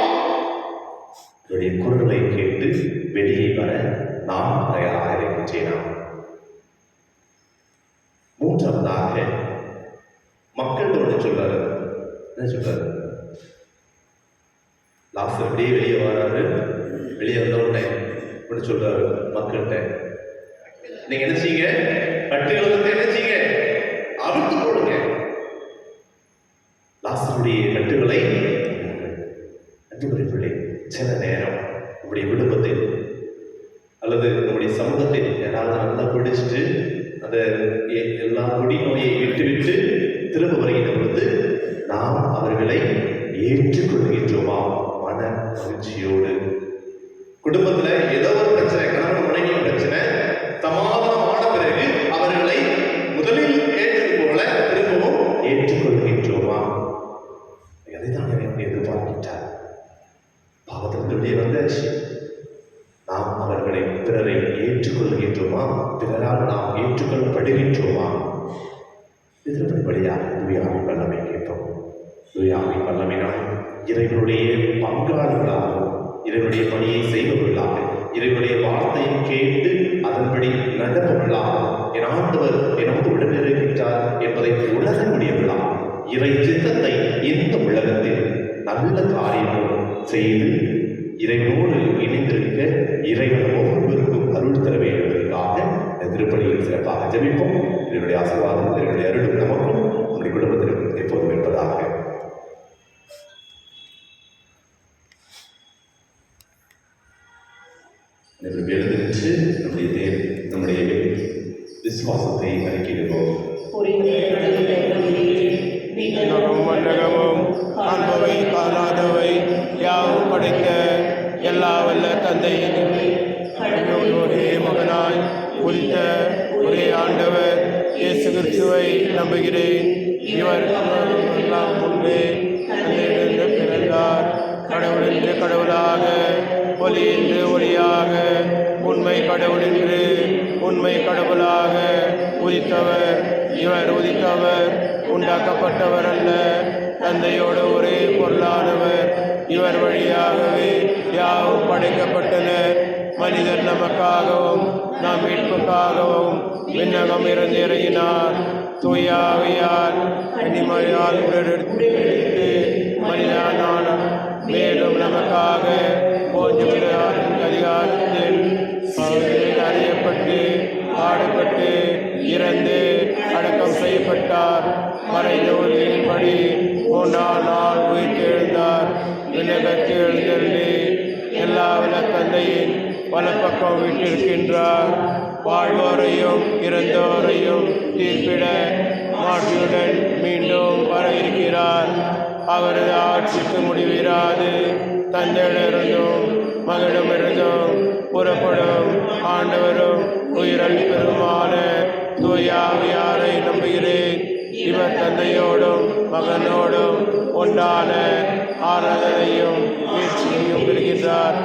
என்னுடைய குரலை கேட்டு வெளியே வர நான் தயாராக இருக்கின்றேன். மூன்றாவதாக மக்கள் ஒன்று சொல்றாரு. என்ன சொல்றாரு? லாஸ்ட் அப்படியே வெளியே வராரு. வெளியே வந்த உடனே ஒன்று சொல்றாரு மக்கள்கிட்ட, நீங்க என்ன செய்யுங்க? கட்டுகளை வந்து என்ன செய்யுங்க? அவிழ்த்து போடுங்க. லாஸ்டருடைய கட்டுகளை அன்புக்குரியவர்களே, சில நேரம் நம்முடைய குடும்பத்தில் அல்லது நம்முடைய சமூகத்தில் யாராவது நல்லா பிடிச்சிட்டு அந்த எல்லா கொடி நோயை விட்டு திரும்ப வருகின்ற பொழுது நாம் அவர்களை ஏற்றுக்கொள்கின்றோமா? மன மகிழ்ச்சியோடு. குடும்பத்துல ஏதோ ஒரு பிரச்சனை, கணவன் மனைவி பிரச்சனை, சமாதானமான பிறகு அவர்களை முதலில் ஏற்றது போல திரும்பவும் ஏற்றுக்கொள்கின்றோமா? அதைத்தான் எனக்கு எதிர்பார்க்கின்றார். பாவத்திலிருந்து வெளியே வந்தாச்சு. நாம் அவர்களை பிறரை ஏற்றுக்கொள்கின்றோமா? பிறரால் நாம் ஏற்றுக்கொள்ளப்படுகின்றோமா? இதன்படியாக தூயாவின் வல்லமை கேட்போம். தூயாவின் வல்லமையினால் இறைவனுடைய பங்காளர்களாகவும் இறைவனுடைய பணியை செய்பவர்களாக, இறைவனுடைய வார்த்தையை கேட்டு அதன்படி நடப்பவர்களாக, என் ஆண்டவர் என்னோடு உடன் இருக்கின்றார் என்பதை உணரக்கூடியவர்களாக, இறை சித்தத்தை இந்த உலகத்தில் நல்ல காரியங்கள் செய்து இறைவனோடு இணைந்திருக்க இறைவன் ஒவ்வொருவருக்கும் அருள் தர வேண்டும் என்பதற்காக திருப்பணியில் சிறப்பாக ஜெபிப்போம். இதனுடைய ஆசீர்வாதம், இதனுடைய அருளும் நமக்கும் நம்முடைய குடும்பத்திற்கும் எப்போதும் இருப்பதாக. எழுந்திருச்சு நம்முடைய விசுவாசத்தை அறிக்கையிடுவோம். மண்டகமும் காண்பவை காணாதவை யாவும் படைத்த எல்லா வல்ல தந்தையின் ஒரே மகனாய் குறித்த ஒரே ஆண்டவர் இயேசு கிறிஸ்துவை நம்புகிறேன். இவர் முன்பே தந்தையிலிருந்து பிறந்தார். கடவுளின் கடவுளாக ஒளி என்று ஒளியாக உண்மை கடவுள் என்று உண்மை கடவுளாக உதித்தவர். இவர் உதித்தவர் உண்டாக்கப்பட்டவர் அல்ல, தந்தையோடு ஒரே பொருளானவர். இவர் வழியாகவே யாவும் படைக்கப்பட்டன. மனிதர் நமக்காகவும் நம் மீட்புக்காகவும் விண்ணகம் இருந்து இறங்கினார். தூயாவியால் கன்னிமரியால் உடலெடுத்து மனிதனான, மேலும் நமக்காக போஜ்யபிலாரின் அதிகாரத்தில் அறியப்பட்டு பாடுபட்டு இறந்து அடக்கம் செய்யப்பட்டார். மறைநூலின்படி 3ஆம் நாள் உயிர்த்தெழுந்தார். விண்ணகத்தில் எழுந்தருளி எல்லா வல்ல தந்தையின் வலப்பக்கம் விட்டிருக்கின்றார். வாழ்வோரையும் இறந்தோரையும் தீர்ப்பிட மாற்றியுடன் மீண்டும் வர இருக்கிறார். அவரது ஆட்சிக்கு முடிவிராது தந்தையிடமிருந்தும் மகனிடமிருந்தும் புறப்படும் ஆண்டவரும் உயிரளிப்பெருமான தூயாவியாரை நம்புகிறேன். இவர் தந்தையோடும் மகனோடும் ஒன்றான ஆராதனையும் வீழ்ச்சியையும் பெறுகின்றார்.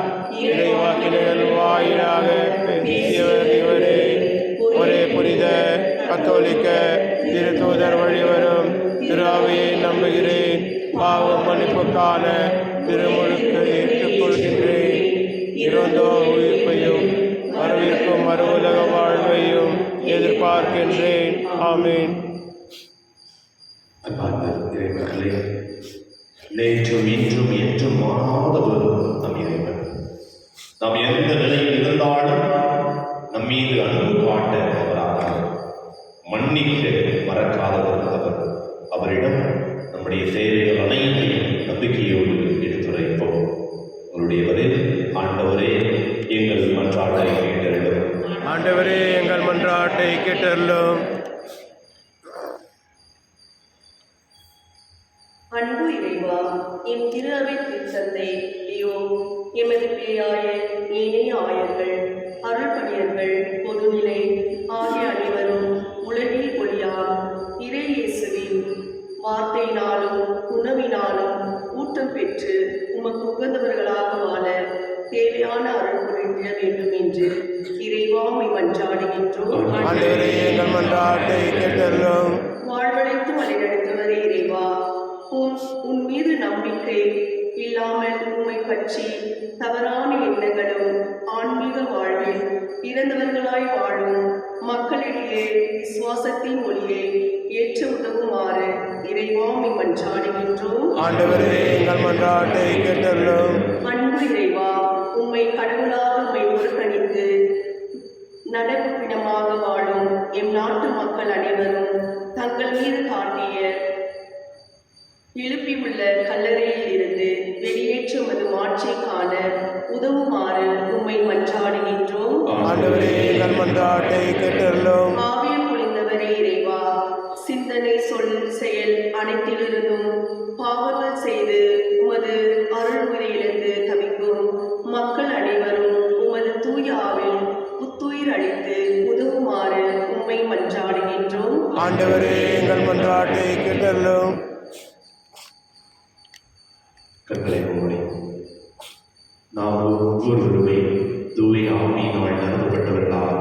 இறைவாக்கினர் வாயிலாக பேசியவர் இவரே. ஒரே புனித கத்தோலிக்க திருத்தூதர் வழிவரும் திராவியை நம்புகிறேன். பாவ மன்னிப்புக்கான திருமுழுக்கு ஏற்றுக்கொள்கின்றேன். இறந்தோர் உயிர்ப்பையும் வரவிருக்கும் மறுவுலக வாழ்வையும் எதிர்பார்க்கின்றேன். ஆமீன். அன்பார்ந்த இறைவர்களே, நேற்றும் இன்றும் என்றும் மாறாதவரும் நம் இறைவன். நாம் எந்த நிலையில் இருந்தாலும் நம் மீது அன்பு காட்ட அவராக, மன்னிக்க மறக்காதவர் அவர். அவரிடம் நம்முடைய தேவைகள் அனைத்தையும் நம்பிக்கையோடு எடுத்துரைப்போம். உங்களுடையவரே, ஆண்டவரே, எங்கள் மன்றாட்டை கேட்டருளும். ஆண்டவரே, எங்கள் மன்றாட்டை கேட்டருளும். அன்பு இறைவா, எம் திரு அவை திருத்தந்தை லியோ, எமது பேராயர், ஏனைய ஆயர்கள், அருள்பணியர்கள், பொதுநிலை ஆகிய அனைவரும் உலகில் ஒளியார் இறை இயேசுவின் வார்த்தையினாலும் உணவினாலும் ஊட்டம் பெற்று உமக்கு உகந்தவர்களாக வாழ தேவையான அருள் புரிந்திட வேண்டும் என்று இறைவாமை மன்றாடுகின்றோம். ஆண்டவரே, எங்கள் மன்றாட்டை கேட்டருளும். வாழ்வழைத்து வழிநடத்துவரே இறைவா, உன் மீது நம்பிக்கை இல்லாமல் உம்மை பற்றி தவறான எண்ணங்களும் ஆன்மீக வாழ்வில் இறந்தவர்களாய் வாழும் மக்களிடையே விசுவாசத்தின் ஒளியை ஏற்ற உதவுமாறு இறைவாமை மன்றாடுகின்றோம். ஆண்டவரே, எங்கள் மன்றாட்டை கேட்டருளும். அன்பு இறைவா, உம்மை கடவுளாக உம்மை புறக்கணித்து நடப்பிடமாக வாழும் எம் நாட்டு மக்கள் அனைவரும் தங்கள் மீது காட்டிய எழுப்பியுள்ள கல்லறையில் இருந்து வெளியேற்றுமது மாற்றி காண உதவுமாறு உம்மை மன்றாடுகின்றோம். ஆண்டவரே, எங்கள் மன்றாட்டை கேட்டருளும். ஆவியம் பொழிந்தவரே இறைவா, சிந்தனை சொல் செயல் அனைத்திலிருந்தும் பாவங்கள் செய்து உமது அருள்முறையிலிருந்து தவிக்கும் மக்கள் அனைவரும் உமது தூய ஆவில் புத்துயிர் அளித்து உதவுமாறு உம்மை மன்றாடுகின்றோம். ஆண்டவரே, எங்கள் மன்றாட்டை கேட்டருளும். கட்டளை மூடி நாம் ஒவ்வொருவருமே தூய ஆவியினால் நிரப்பப்பட்டவர்களால்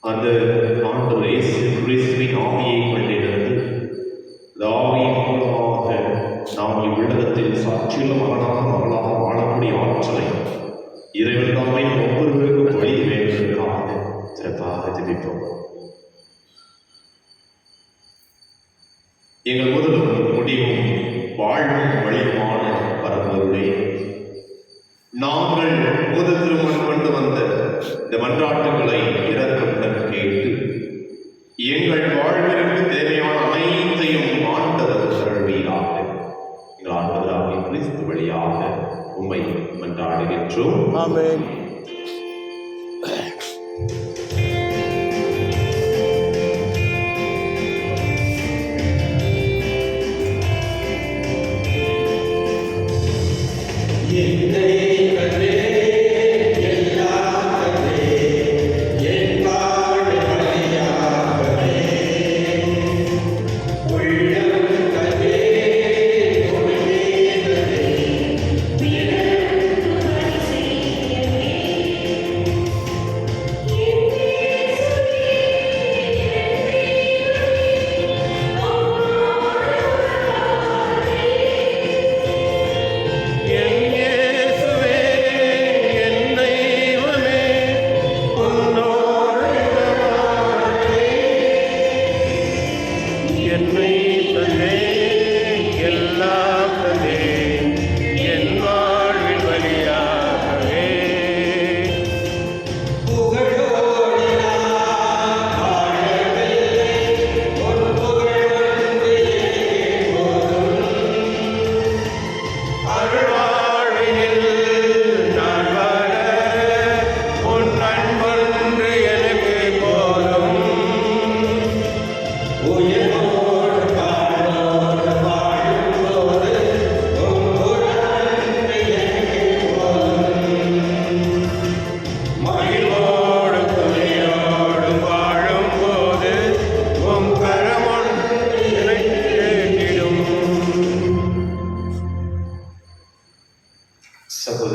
அந்த ஆண்டவர் இயேசு கிறிஸ்துவின் ஆவியை கொண்டிருந்து ஆவியின் மூலமாக நாம் இவ்வுலகத்தில் சாட்சியுள்ள மகனாக மகளாக வாழக்கூடிய ஆற்றலை இறைவன் தாமே ஒவ்வொருவருக்கும் வழி வேண்டுவதற்காக சிறப்பாக ஜெபிப்போம். எங்கள் முதலும் முடிவும் வாழ்வும் வழியுமான பரம்பொருளே, நாங்கள் முதல் திருமணம் கொண்டு வந்த இந்த மன்றாட்டுகளை இரக்கமுடன் கேட்டு எங்கள் வாழ்விற்கு தேவையான அனைத்தையும் ஆண்டவர் தருவீராக. எங்கள் ஆண்டவராகிய கிறிஸ்து வழியாக உம்மை மன்றாடுகின்றோம். ஆமென். Thank you.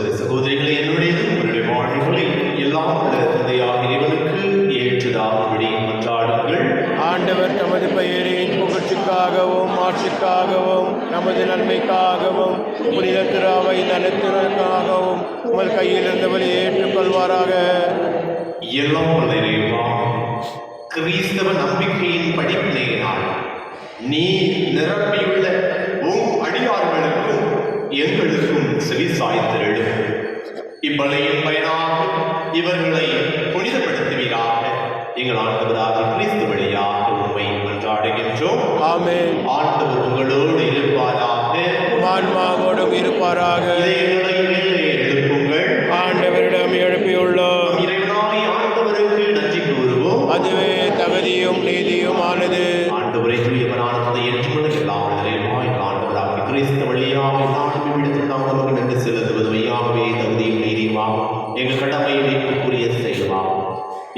சகோதர சகோதரிகளை என்னுடையது உங்களுடைய வாழ்வுகளை எல்லாம் தந்தையாக இறைவனுக்கு ஏற்றதாகும்படி மன்றாடுங்கள். ஆண்டவர் தமது பெயரின் புகழ்ச்சிக்காகவும் ஆட்சிக்காகவும் நமது நன்மைக்காகவும் புனித திராவை நலத்திற்காகவும் உங்கள் கையில் இருந்தவரை ஏற்றுக்கொள்வாராக. எல்லாம் வல்ல இறைவா, கிறிஸ்தவ நம்பிக்கையின் படிப்பினையினால் நீ நிரம்பியுள்ள உம் அடியார்களுக்கும் எங்களுக்கும் செவி சாய்த்திரளும். இப்பலையின் பயனாக இவர்களை புனிதப்படுத்துவீராக. எங்கள் ஆண்டவராக கிறிஸ்து வழியாக உம்மை மன்றாடுகின்றோம். ஆமென். ஆண்டவர் உங்களோடு இருப்பாராக. ஆன்மாவோடும் இருப்பாராக. இதயங்களை மேலே எழுப்புங்கள். ஆண்டவரிடம் எழுப்பியுள்ளோம். இறைவனாய் ஆண்டவருக்கு நன்றி கூறுவோம். அதுவே தகுதியும் நீதியும் ஆனது. ஆண்டவரை தூயவரானதை ஏற்றுக்கொள்ள எல்லாம் நிறைவாய் ஆண்டவராக கிறிஸ்து வழியாக நானும் விடுத்து நாம் நமக்கு நன்றி செலுத்துவது மையாகவே தகுதியும் நீதியுமாகும். எங்கள் கடமை வைப்புக்குரிய செயலுமாகும்.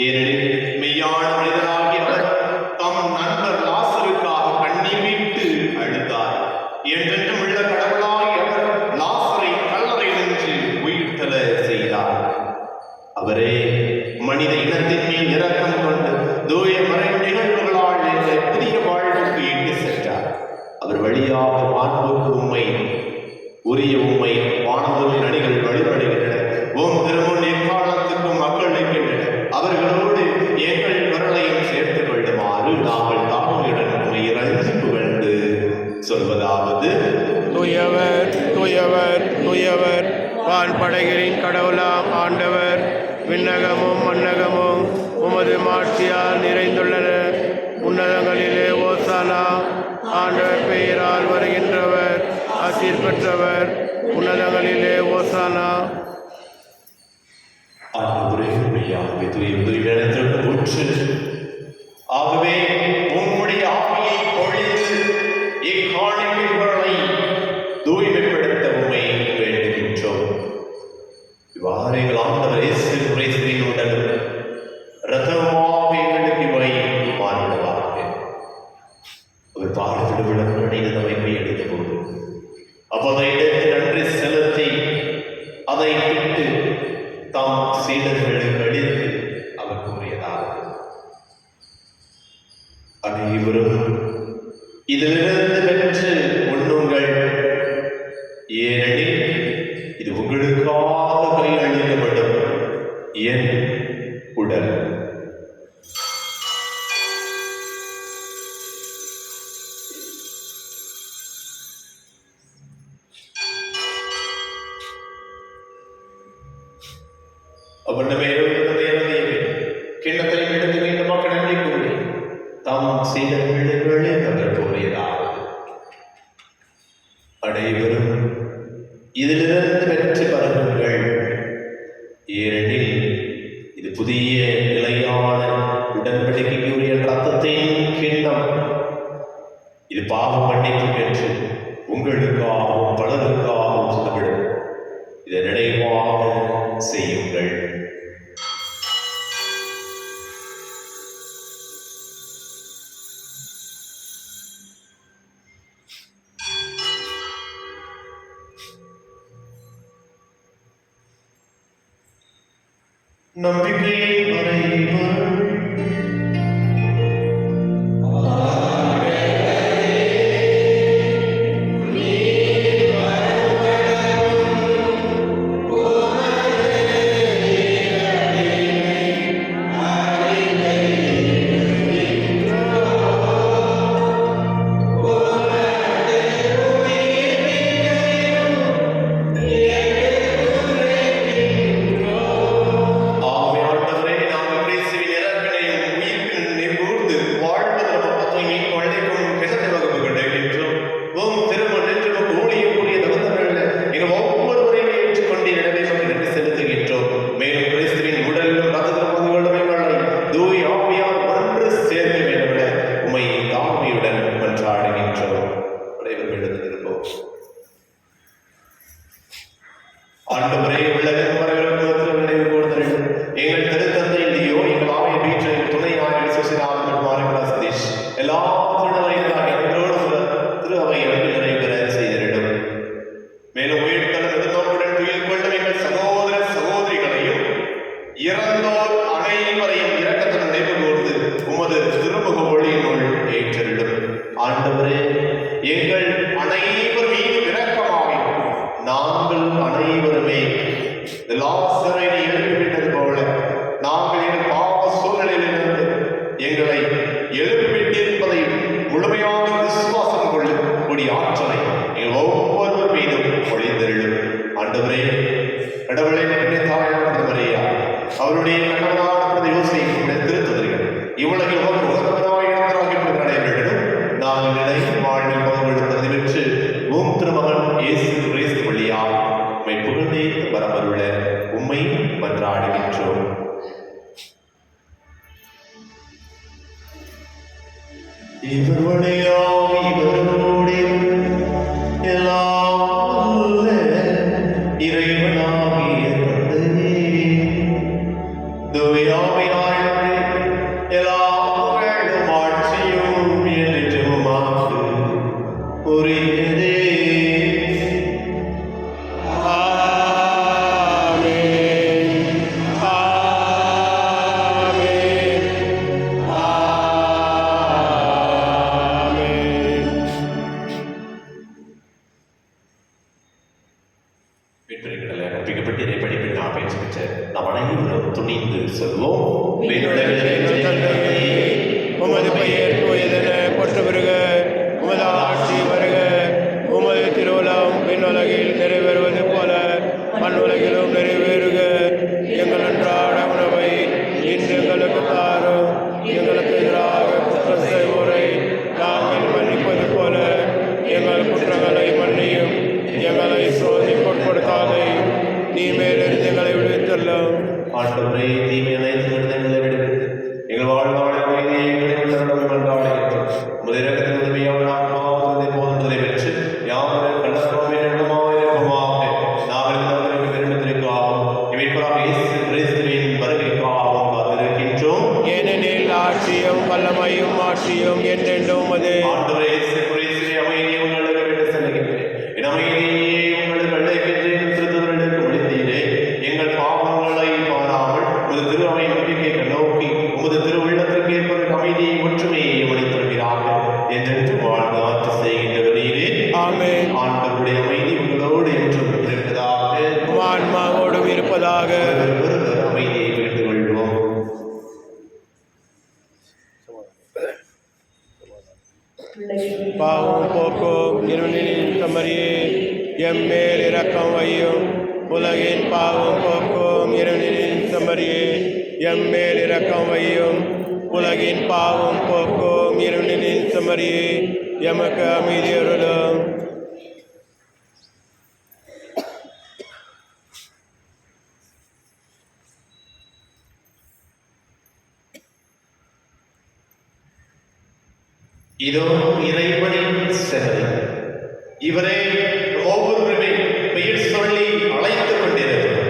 ஏனெனில் மெய்யான மனிதராகிய அவர் தம் நண்பர் லாசருக்காக கண்ணீர் விட்டு அழுதார். என்றென்றும் உள்ள கடவுளாய் அவர் லாசரை கல்லறையினின்று உயிர்த்தெழ செய்தார். அவரே மனித இனத்தின் மேல் இரக்கம் கொண்டு தூய மறை நிகழ்வுகளால் எங்களை புதிய வாழ்வுக்கு இட்டு சென்றார். அவர் வழியாக வான்போக்கு உண்மை உரிய உண்மை வானதூரின் அணிகள் வழிபடுகின்றன. ஓம் திருமுன் எக்காலத்துக்கும் மக்கள் நிற்கின்றன. அவர்களோடு எங்கள் குரலையும் சேர்த்துக் கொள்ளுமாறு நாங்கள் தாழ்மையுடன் உண்மை இறங்கி புகழ்ந்து சொல்வதாவது: தூயவர் தூயவர் தூயவர் வான் படைகளின் கடவுளாம் ஆண்டவர். விண்ணகமும் மண்ணகமும் உமது மாட்சியால் நிறைந்துள்ளன. உன்னதங்களிலே ஓசானா. ஆண்டவர் பெயரால் வருகின்றவர் ஆசீர் பெற்றவர். உன்னதங்களிலே ஓசானா. ஆகவே உம்முடைய ஆவியை பொழிந்து இக்காணிக்கைகளை தூய்மைப்படுத்த உம்மை வேண்டுகின்றோம். இவ்வாறு எங்கள் ஆண்டவர் இயேசு கிறிஸ்துவின் உடல் இரத்தமாக எங்களுக்கு இவை மாறிடுவார்கள். அவர் பாடத்திடு விளக்கணியில் நம்மை கையெடுத்த போது அப்பதை எடுத்து நன்றி செலுத்தி அதை விட்டு தாம் சீடர்களுக்கு அளித்து அவர் கூறியதாவது: அனைவரும் இதிலிருந்து பெற்று உண்ணுங்கள். ஏனெனில் இது உங்களுக்காக கையளிக்கப்படும் என் உடல். அவனமே கிண்ணத்தை எடுத்து மீண்டும் மக்கள் நன்றி கூறி தாம் சீடர்களை அவர் கூறியதாவது: அனைவரும் இதிலிருந்து பெற்று பருகுங்கள். ஏனெனில் இது புதிய நிலையான உடன்படிக்கைக்குரிய ரத்தத்தின் கிண்ணம். இது பாவ மன்னிப்புக்கென்று உங்களுக்காகவும் பலருக்காகவும் சொல்லப்படும். இதை நினைவாக செய்யுங்கள். நம்பிக்கை மறைவர் ஆண்டவரே உள்ளகம் வரவிருக்கும் நினைவு கூர்ந்தல். எங்கள் திருத்தந்தை இல்லையோ எங்கள் ஆலய வீட்டில் துணை ஆய்வு சுசிநாதன் மாறுகிற சதீஷ் எல்லா திருநலைகளாக எங்களோடு திரு அவை அன்பு நிறைவேற செய்திடும். மேலும் உயிர்த்தலும் எதிர்நோக்குடன் துயில் கொள்ளும் எங்கள் சகோதர சகோதரிகளையும் இறந்தோர் அனைவரையும் இரக்கத்துடன் நினைவு கூர்ந்து உமது திருமுக ஒளியினுள் ஏற்றெழும். ஆண்டவரே, எங்கள் அனைவர் மீது இரக்கமாகி நாங்கள் அனைவருமே லாசரை எழுப்பிவிட்டது போல நாங்கள் எங்கள் பாவ சூழ்நிலையிலிருந்து எங்களை எழுப்பிவிட்டிருப்பதை முழுமையாக விசுவாசம் கொள்ளக்கூடிய ஆற்றலை எங்கள் ஒவ்வொருவர் மீதும் பொழிந்தெழும். ஆண்டவரே, கடவுளை தாயான மரியா, அவருடைய கணவனான யோசேப்பு திருத்துதர்கள் இவ்வுலகில் நடைபெறும் நாங்கள் நிலை வாழ்வில் பங்குபடுத்ததை பெற்று உம் திருமகன் இயேசு கிறிஸ்து வழியாக உம்மை புகழ்ந்தேத்து வரவருள்ள உம்மை மன்றாடுகின்றோம். இவர் வழியாக இவரோடு எல்லாம் இறைவனாகிய தந்தையே, தூயாவினாலே எல்லா புகழும் ஆட்சியும் என்றும் உமக்கு உரியதே. உமது பெயர் தூயதென போற்ற வருக, உமது ஆட்சி வருக, உமது திருவுளம் விண்ணுலகில் நிறைவேறுவது போல மண்ணுலகிலும் நிறைவேறுக. எங்கள் அன்றாட உணவை இன்று எங்களுக்கு தாரும். எங்களுக்கு எதிராக குற்றம் செய்வோரை நாங்கள் மன்னிப்பது போல எங்கள் குற்றங்களை மன்னியும். எங்களை சோதனைக்கு உட்படுத்தாதே, நீ மேலிருந்து எங்களை விடுவித்தள்ளும். ஆண்டவரே, தீமை அனைத்து எங்களை விடுவித்து எங்கள் வாழ்நாள் அமைதியை கிடைத்தருளும் என்றாடுகின்றோம். உமது இரக்கத்தின் உதவியால் நாம் பாவத்தை போன்றதை பெற்று யாவரும் கண்டனமே இடமாயிருக்குமாக நாங்கள் பெருமத்திற்காகவும் இவைப்பராக இயேசு கிறிஸ்துவின் வருகைக்காகவும் காத்திருக்கின்றோம். ஏனெனில் ஆட்சியும் வல்லமையும் ஆட்சியும் என்றென்றும் உமது. ஆண்டவரே, இயேசு கிறிஸ்துவின் அமைதியை உங்களுக்கு விட்டு செல்கின்றேன். என் அமைதியை உங்களுக்கு அழைக்கின்றேன். திருத்துதலுக்கு முடித்தீரே, எங்கள் பாவங்களை பாராமல் உமது திரு அவை நம்பிக்கைக்கு நோக்கி உமது திரு உள்ளத்திற்கு ஏற்பதற்கு அமைதியை ஒற்றுமையை அளித்திருக்கிறார்கள் என்றென்று வாழ்ந்து ஆட்சி செய்கின்றவர் நீரே. ஆமென். ஆண்டவருடைய அமைதி உங்களோடு என்றும் இருப்பதாக, ஆன்மாவோடும் இருப்பதாக. அமைதியை வேண்டுக் கொள்வோம். பாவம் போக்கும் இருளின் தமரியே, எம்மேல் இரக்கம் வையும். உலகின் பாவம் போக்கும் இருளின் தமரியே, எம்மேல் இரக்கம் வையும். உலகின் பாவம் போக்கும் இருளின் தமரியே, எமக்கு அமைதி அருளும். இதோ இறைவனின் செல்லை, இவரே ஒவ்வொருவருமே பெயர் சொல்லி அழைத்துக் கொண்டிருக்கிறார்.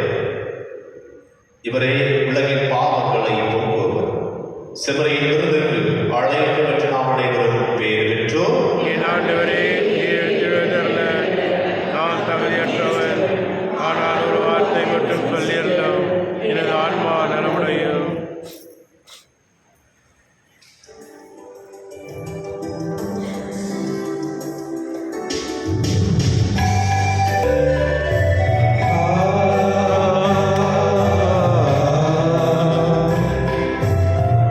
இவரே உலகின் பாவங்களை போக்குவர். செம்மறையின் விருதுக்கு அழைத்து பெற்ற நாம் அனைவரும் பேர் பெற்றோம். என் ஆண்டவரே, நான் தகுதியற்றவன், ஆனால் ஒரு வார்த்தை மட்டும் சொல்லியிருந்தோம், எனது ஆன்மா நலமுடையும்.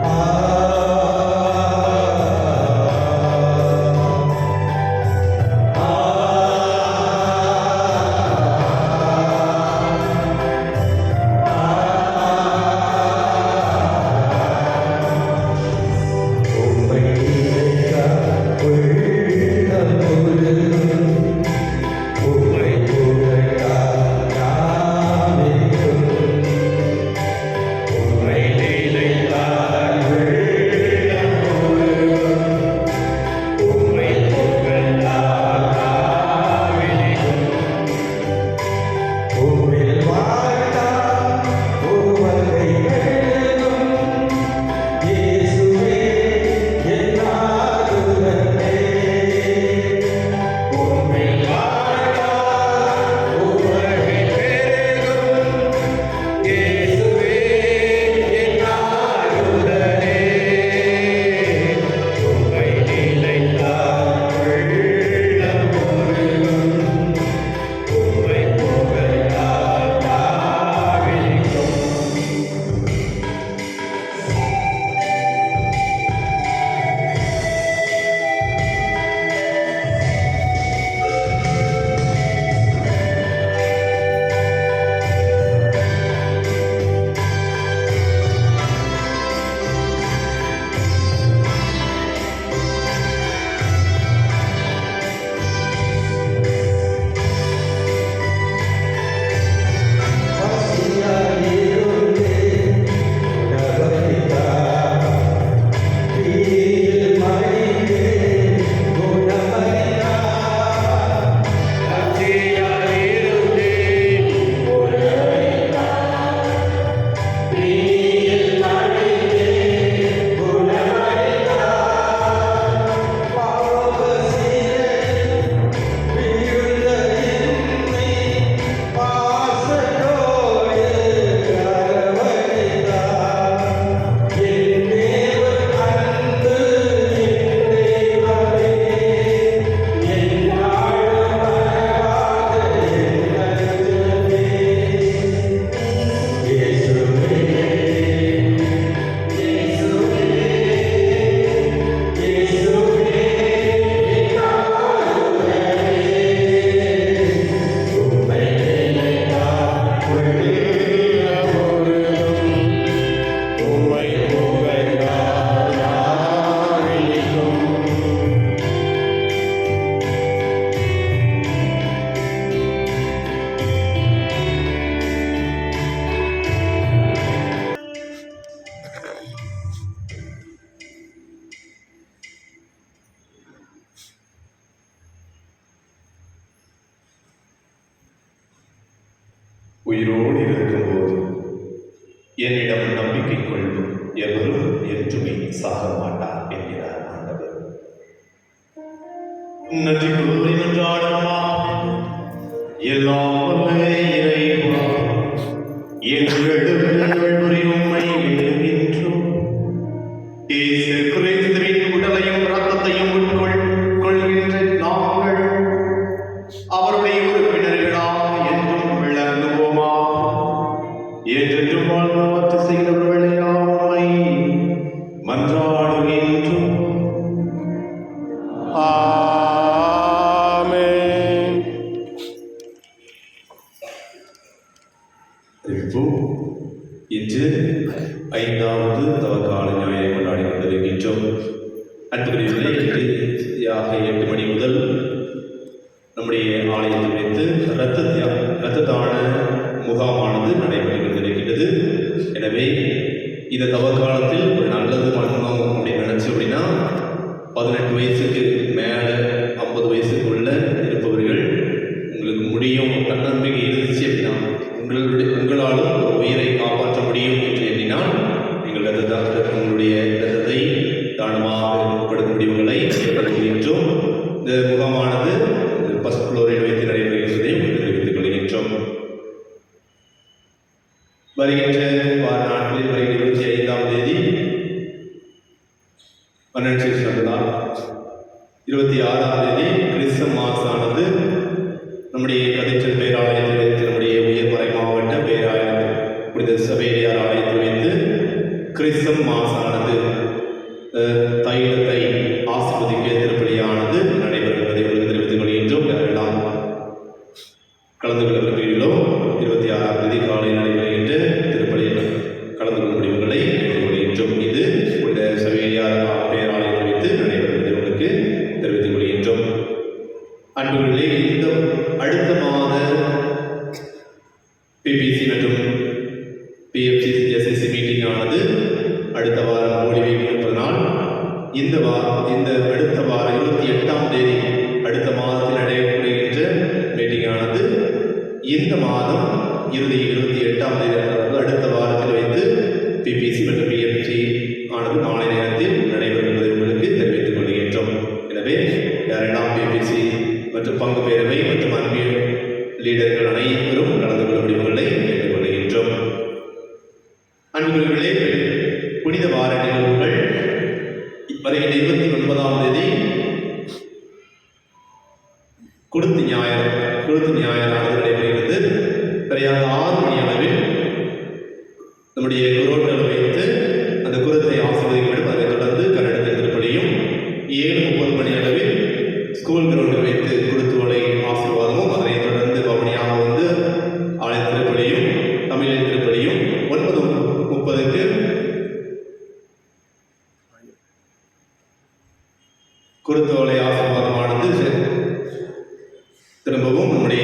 ஆ உயிரோடு இருக்கும்போது என்னிடம் நம்பிக்கை கொள்ளும் எவரும் என்றுமே சாக மாட்டார் என்கிறார் ஆண்டவர். நன்றி கூறி நன்றாடமா எல்லாம் வல்ல இறைவா, எங்கள் உம்மை வேண்டுகின்றோம். இயேசு கிறிஸ்துவின் உடலையும் இரத்தத்தையும் கொள்கின்ற நாங்கள் அவருடைய உறுப்பினர்களாக என்றும் விளங்குவோமா. என்றென்றும் வாழ்வாற்று செய்கிறவர்களே ஆமை மன்றாடுகின்றோம். ஆமென். இன்று 5வது தவக்கால ஞாயிறை கொண்டாடி கொண்டிருக்கின்றோம். அன்புக்குரியவர்களே, இறுதியாக 8 மணி முதல் நம்முடைய ஆலயத்தில் வைத்து இரத்த தான முகாமானது நடைபெற்று கொண்டிருக்கின்றது. எனவே இந்த தவக்காலத்தில் ஒரு நல்லது பண்ணணும் அப்படின்னு நினச்சி அப்படின்னா 18 வயசுக்கு மேலே 50 வயசுக்குள்ள இருப்பவர்கள் உங்களுக்கு முடியும், தன்னம்பிக்கை இருந்துச்சு அப்படின்னா உங்களாலும் ஒரு உயிரை காப்பாற்ற முடியும் என்று எண்ணினால் நீங்கள் உங்களுடைய இரத்தத்தை தானமாக கொடுக்கக்கூடியவர்களை ஏற்படுத்துகின்றோம். இந்த முகாமானது ஃபர்ஸ்ட் ஃப்ளோரில் வைத்து நடைபெறுகின்றதை உங்களுக்கு தெரிவித்துக் கொள்கின்றோம். வருகின்ற வார நாட்களில் வருகின்ற 25ஆம் தேதி அன்னன்சேஷன் நடந்தால் 26ஆம் தேதி கிறிஸ்துமஸ் ஆனது நம்முடைய கதிர்ச்சல் பேராலயத்தில் வைத்து நம்முடைய உயர்மறை மாவட்ட பேராலயம் புனித சவேரியார் ஆலயத்தில் வைத்து கிறிஸ்துமஸ் ஆனது தைலத்தை ஆசிர்வதிக்க திருப்பலியானது நடைபெறுவதை உங்களுக்கு தெரிவித்துக் கொள்கின்றோம். யாரெல்லாம் கலந்து கொள்ள விரும்புகிறீர்களோ 26ஆம் தேதி காலை நடைபெறுகின்ற திருப்பலியில் கலந்து கொள்ள முடிவுகளை கேட்டுக்கொள்கின்றோம். இது புனித சவேரியார் பேராலயத்தில் வைத்து நடைபெறுவதை உங்களுக்கு தெரிவித்துக் கொள்கின்றோம். அன்புகளே, இந்த அடுத்த மாத பிபிசி மற்றும் பிஎஃப்சி மீட்டிங் ஆனது அடுத்த வாரம் ஹோலி வீக் இருப்பதனால் இந்த அடுத்த வாரம் 28ஆம் தேதி அடுத்த மாதத்தில் நடைபெறுகின்ற மீட்டிங் ஆனது இந்த மாதம் இறுதி 28ஆம் தேதி அடுத்த வாரத்தில் வைத்து பிபிசி மற்றும் பிஎஃப்சி ஆனது மாலை நேரத்தில் நடைபெறுவதை உங்களுக்கு தெரிவித்துக் கொள்கின்றோம். எனவே யாரெல்லாம் பிபிசி மற்றும் பங்கு பேரவை மற்றும் அன்பியல் லீடர்கள் அனைவரும் கலந்து கொள்ள முடிவுகளை கேட்டுக்கொள்கின்றோம். அன்புகளே, புனித வார நிகழ்வுகள் வருகின்ற 29ஆம் தேதி கொடுத்து ஞாயிறானது நடைபெறுகிறது. சரியாக 6 மணி அளவில் நம்முடைய குரோட்டல் வைத்து அந்த குருத்தை ஆசிர்வதிக்கப்படும். அதைத் தொடர்ந்து கன்னடத்தில் திருப்பலியும் 7:30 மணி அளவில் ஸ்கூல் கிரவுண்டில் வைத்து குருத்துவலை ஆசீர்வாதமும், அதனைத் தொடர்ந்து பவனியாக வந்து ஆலய திருப்பலியும் தமிழில் திருப்பலியும் 9:30க்கு குருத்துவலை ஆசீர்வாதமானது திரும்பவும் நம்முடைய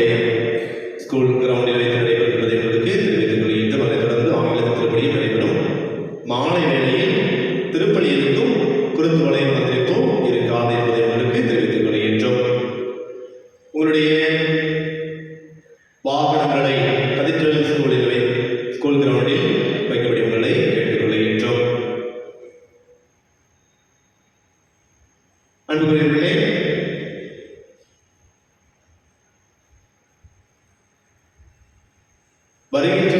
ஸ்கூல் கிரவுண்டில் வைத்து நடைபெறுகிறது என்பதற்கு தெரிவித்துக் கொள்கின்றோம். அதைத் தொடர்ந்து ஆங்கிலத்தில் திருப்பலியும் நடைபெறும். மாலை வேளையில் திருப்பலி இருக்கும், குருத்துவலை மந்திரிக்கும் இருக்காது என்பதை உங்களுக்கு தெரிவித்துக் கொள்கின்றோம். உங்களுடைய வாகனங்களை கதிர்ச்சல் ஸ்கூல் கிரவுண்டில் வைக்கக்கூடியவர்களை கேட்டுக்கொள்கின்றோம். அன்புக்குரியவர்களே, வருகின்ற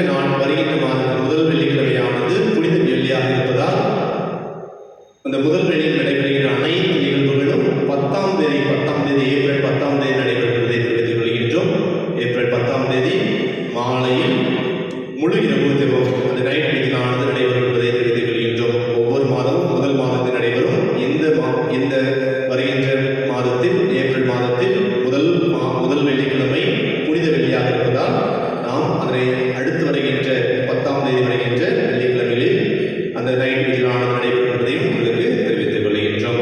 மாதத்தின் முதல் வெள்ளிக்கிழமையானது புனித வெள்ளியாக இருப்பதால் அந்த முதல் வெள்ளியில் நடைபெறுகின்ற அனைத்து நிகழ்வுகளும் 10ஆம் தேதி ஏப்ரல் 10ஆம் தேதி நடைபெறுவதை தெரிவித்துக் கொள்கின்றோம். ஏப்ரல் 10ஆம் தேதி மாலையில் முழு இரவு ஜெபம், அந்த நைட் மீட்டிங்கானது நடைபெறும் என்பதை தெரிவித்துக் கொள்கின்றோம். ஒவ்வொரு மாதமும் முதல் மாதத்தில் நடைபெறும். இந்த வருகின்ற மாதத்தில் ஏப்ரல் மாதத்தில் முதல் வெள்ளிக்கிழமை புனித வெள்ளியாக இருப்பதால் நாம் அதனை அடுத்து வருகின்ற 10ஆம் தேதி வருகின்ற வெள்ளிக்கிழமையில் அந்த நைட் மீட்டிங்கானது நடைபெறும் என்பதையும் உங்களுக்கு தெரிவித்துக் கொள்கின்றோம்.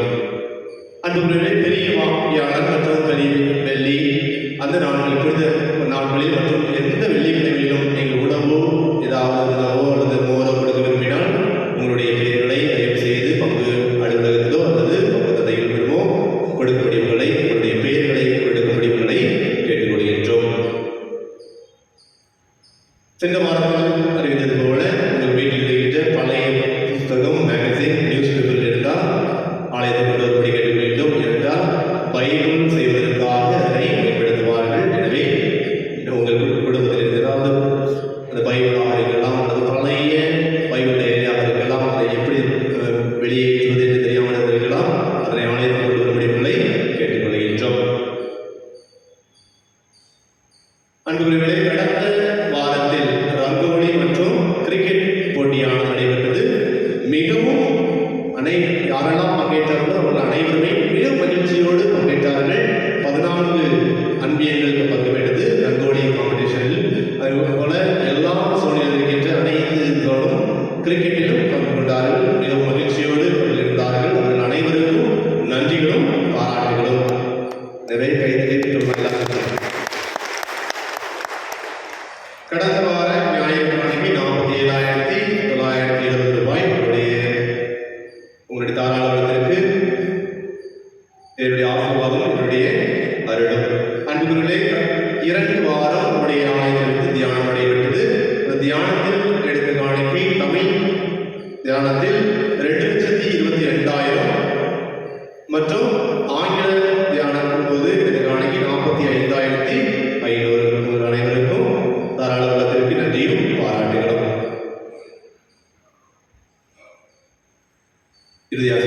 அன்புக்குரியவர்களே, பெரிய வியாழன் மற்றும் பெரிய வெள்ளி அந்த நாட்களில் புனித நாட்களில் மற்றும் எந்த வெள்ளிக்கிழமையிலும் நீங்கள் உணவோ அல்லது மோரோ கொடுக்க விரும்பினால் உங்களுடைய பெயர்களை தயவு செய்து பங்கு அலுவலகத்திலோ அல்லது பங்கு தந்தைகளிடமோ கொடுக்க முடிவுகளை உங்களுடைய பெயர்களை கொடுக்க முடிவுகளை கேட்டுக்கொள்கின்றோம். எல்லாரும் அறிந்தது போல உங்கள் வீட்டில் இருக்கின்ற பழைய புத்தகம், மேகசின், நியூஸ் பேப்பர் இருந்தால் ஆலயத்தை கொண்டு வரும்படி கேட்க வேண்டும். என்றால் பைபிள் செய்வதற்காக அதனை பயன்படுத்துவார்கள். எனவே உங்கள் குடும்பத்தில் இருக்கிறால் அந்த பைபிளாக இருக்கலாம், அல்லது பழைய பைபிள் டைரியாக இருக்கலாம், அதை எப்படி வெளியேற்றுவது என்று தெரியாமல் இருக்கலாம், அதனை ஆலயத்தை கொண்டு வரும்படி உங்களை கேட்டுக்கொள்கின்றோம். அன்புக்குரியவர்களே, கடந்த வாரத்தில் ரங்கோலி மற்றும் கிரிக்கெட் போட்டியானது நடைபெற்றது. மிகவும் யாரெல்லாம் பங்கேற்றார்களோ அவர்கள் அனைவருமே மிக மகிழ்ச்சியோடு பங்கேற்றார்கள். 14 அன்பியங்களுக்கு பங்கு பெற்றது ரங்கோலி காம்படிஷனில். அதுபோல எல்லா சூழ்நிலையில் இருக்கின்ற அனைத்து கிரிக்கெட்டிலும் பங்கு கொண்டார்கள். மிகவும் மகிழ்ச்சியோடு அவர்கள் இருந்தார்கள். அவர்கள் அனைவருக்கும் நன்றிகளும் பாராட்டுகளும். நிறைய கைது. கடந்த வார ஞாயிற்றுக்கிழமை 47,970 ரூபாய் உங்களுடைய தாராளத்திற்கு என்னுடைய ஆசீர்வாதம், என்னுடைய அருளும். அன்புக்குரியவர்களே, 2 வாரம் உங்களுடைய ஆலயத்திற்கு தியானம் நடைபெற்றது. அந்த தியானத்தில் எடுத்த காணிக்கை தமிழ் தியானத்தில் 2,22,000 மற்றும் ஆங்கில தியானத்தின் போது எடுத்த காணிக்கை 45,500. உங்கள் அனைவருக்கும் தாராள உள்ளத்திற்கு நன்றியும் பாராட்டுகளும். இறுதியாக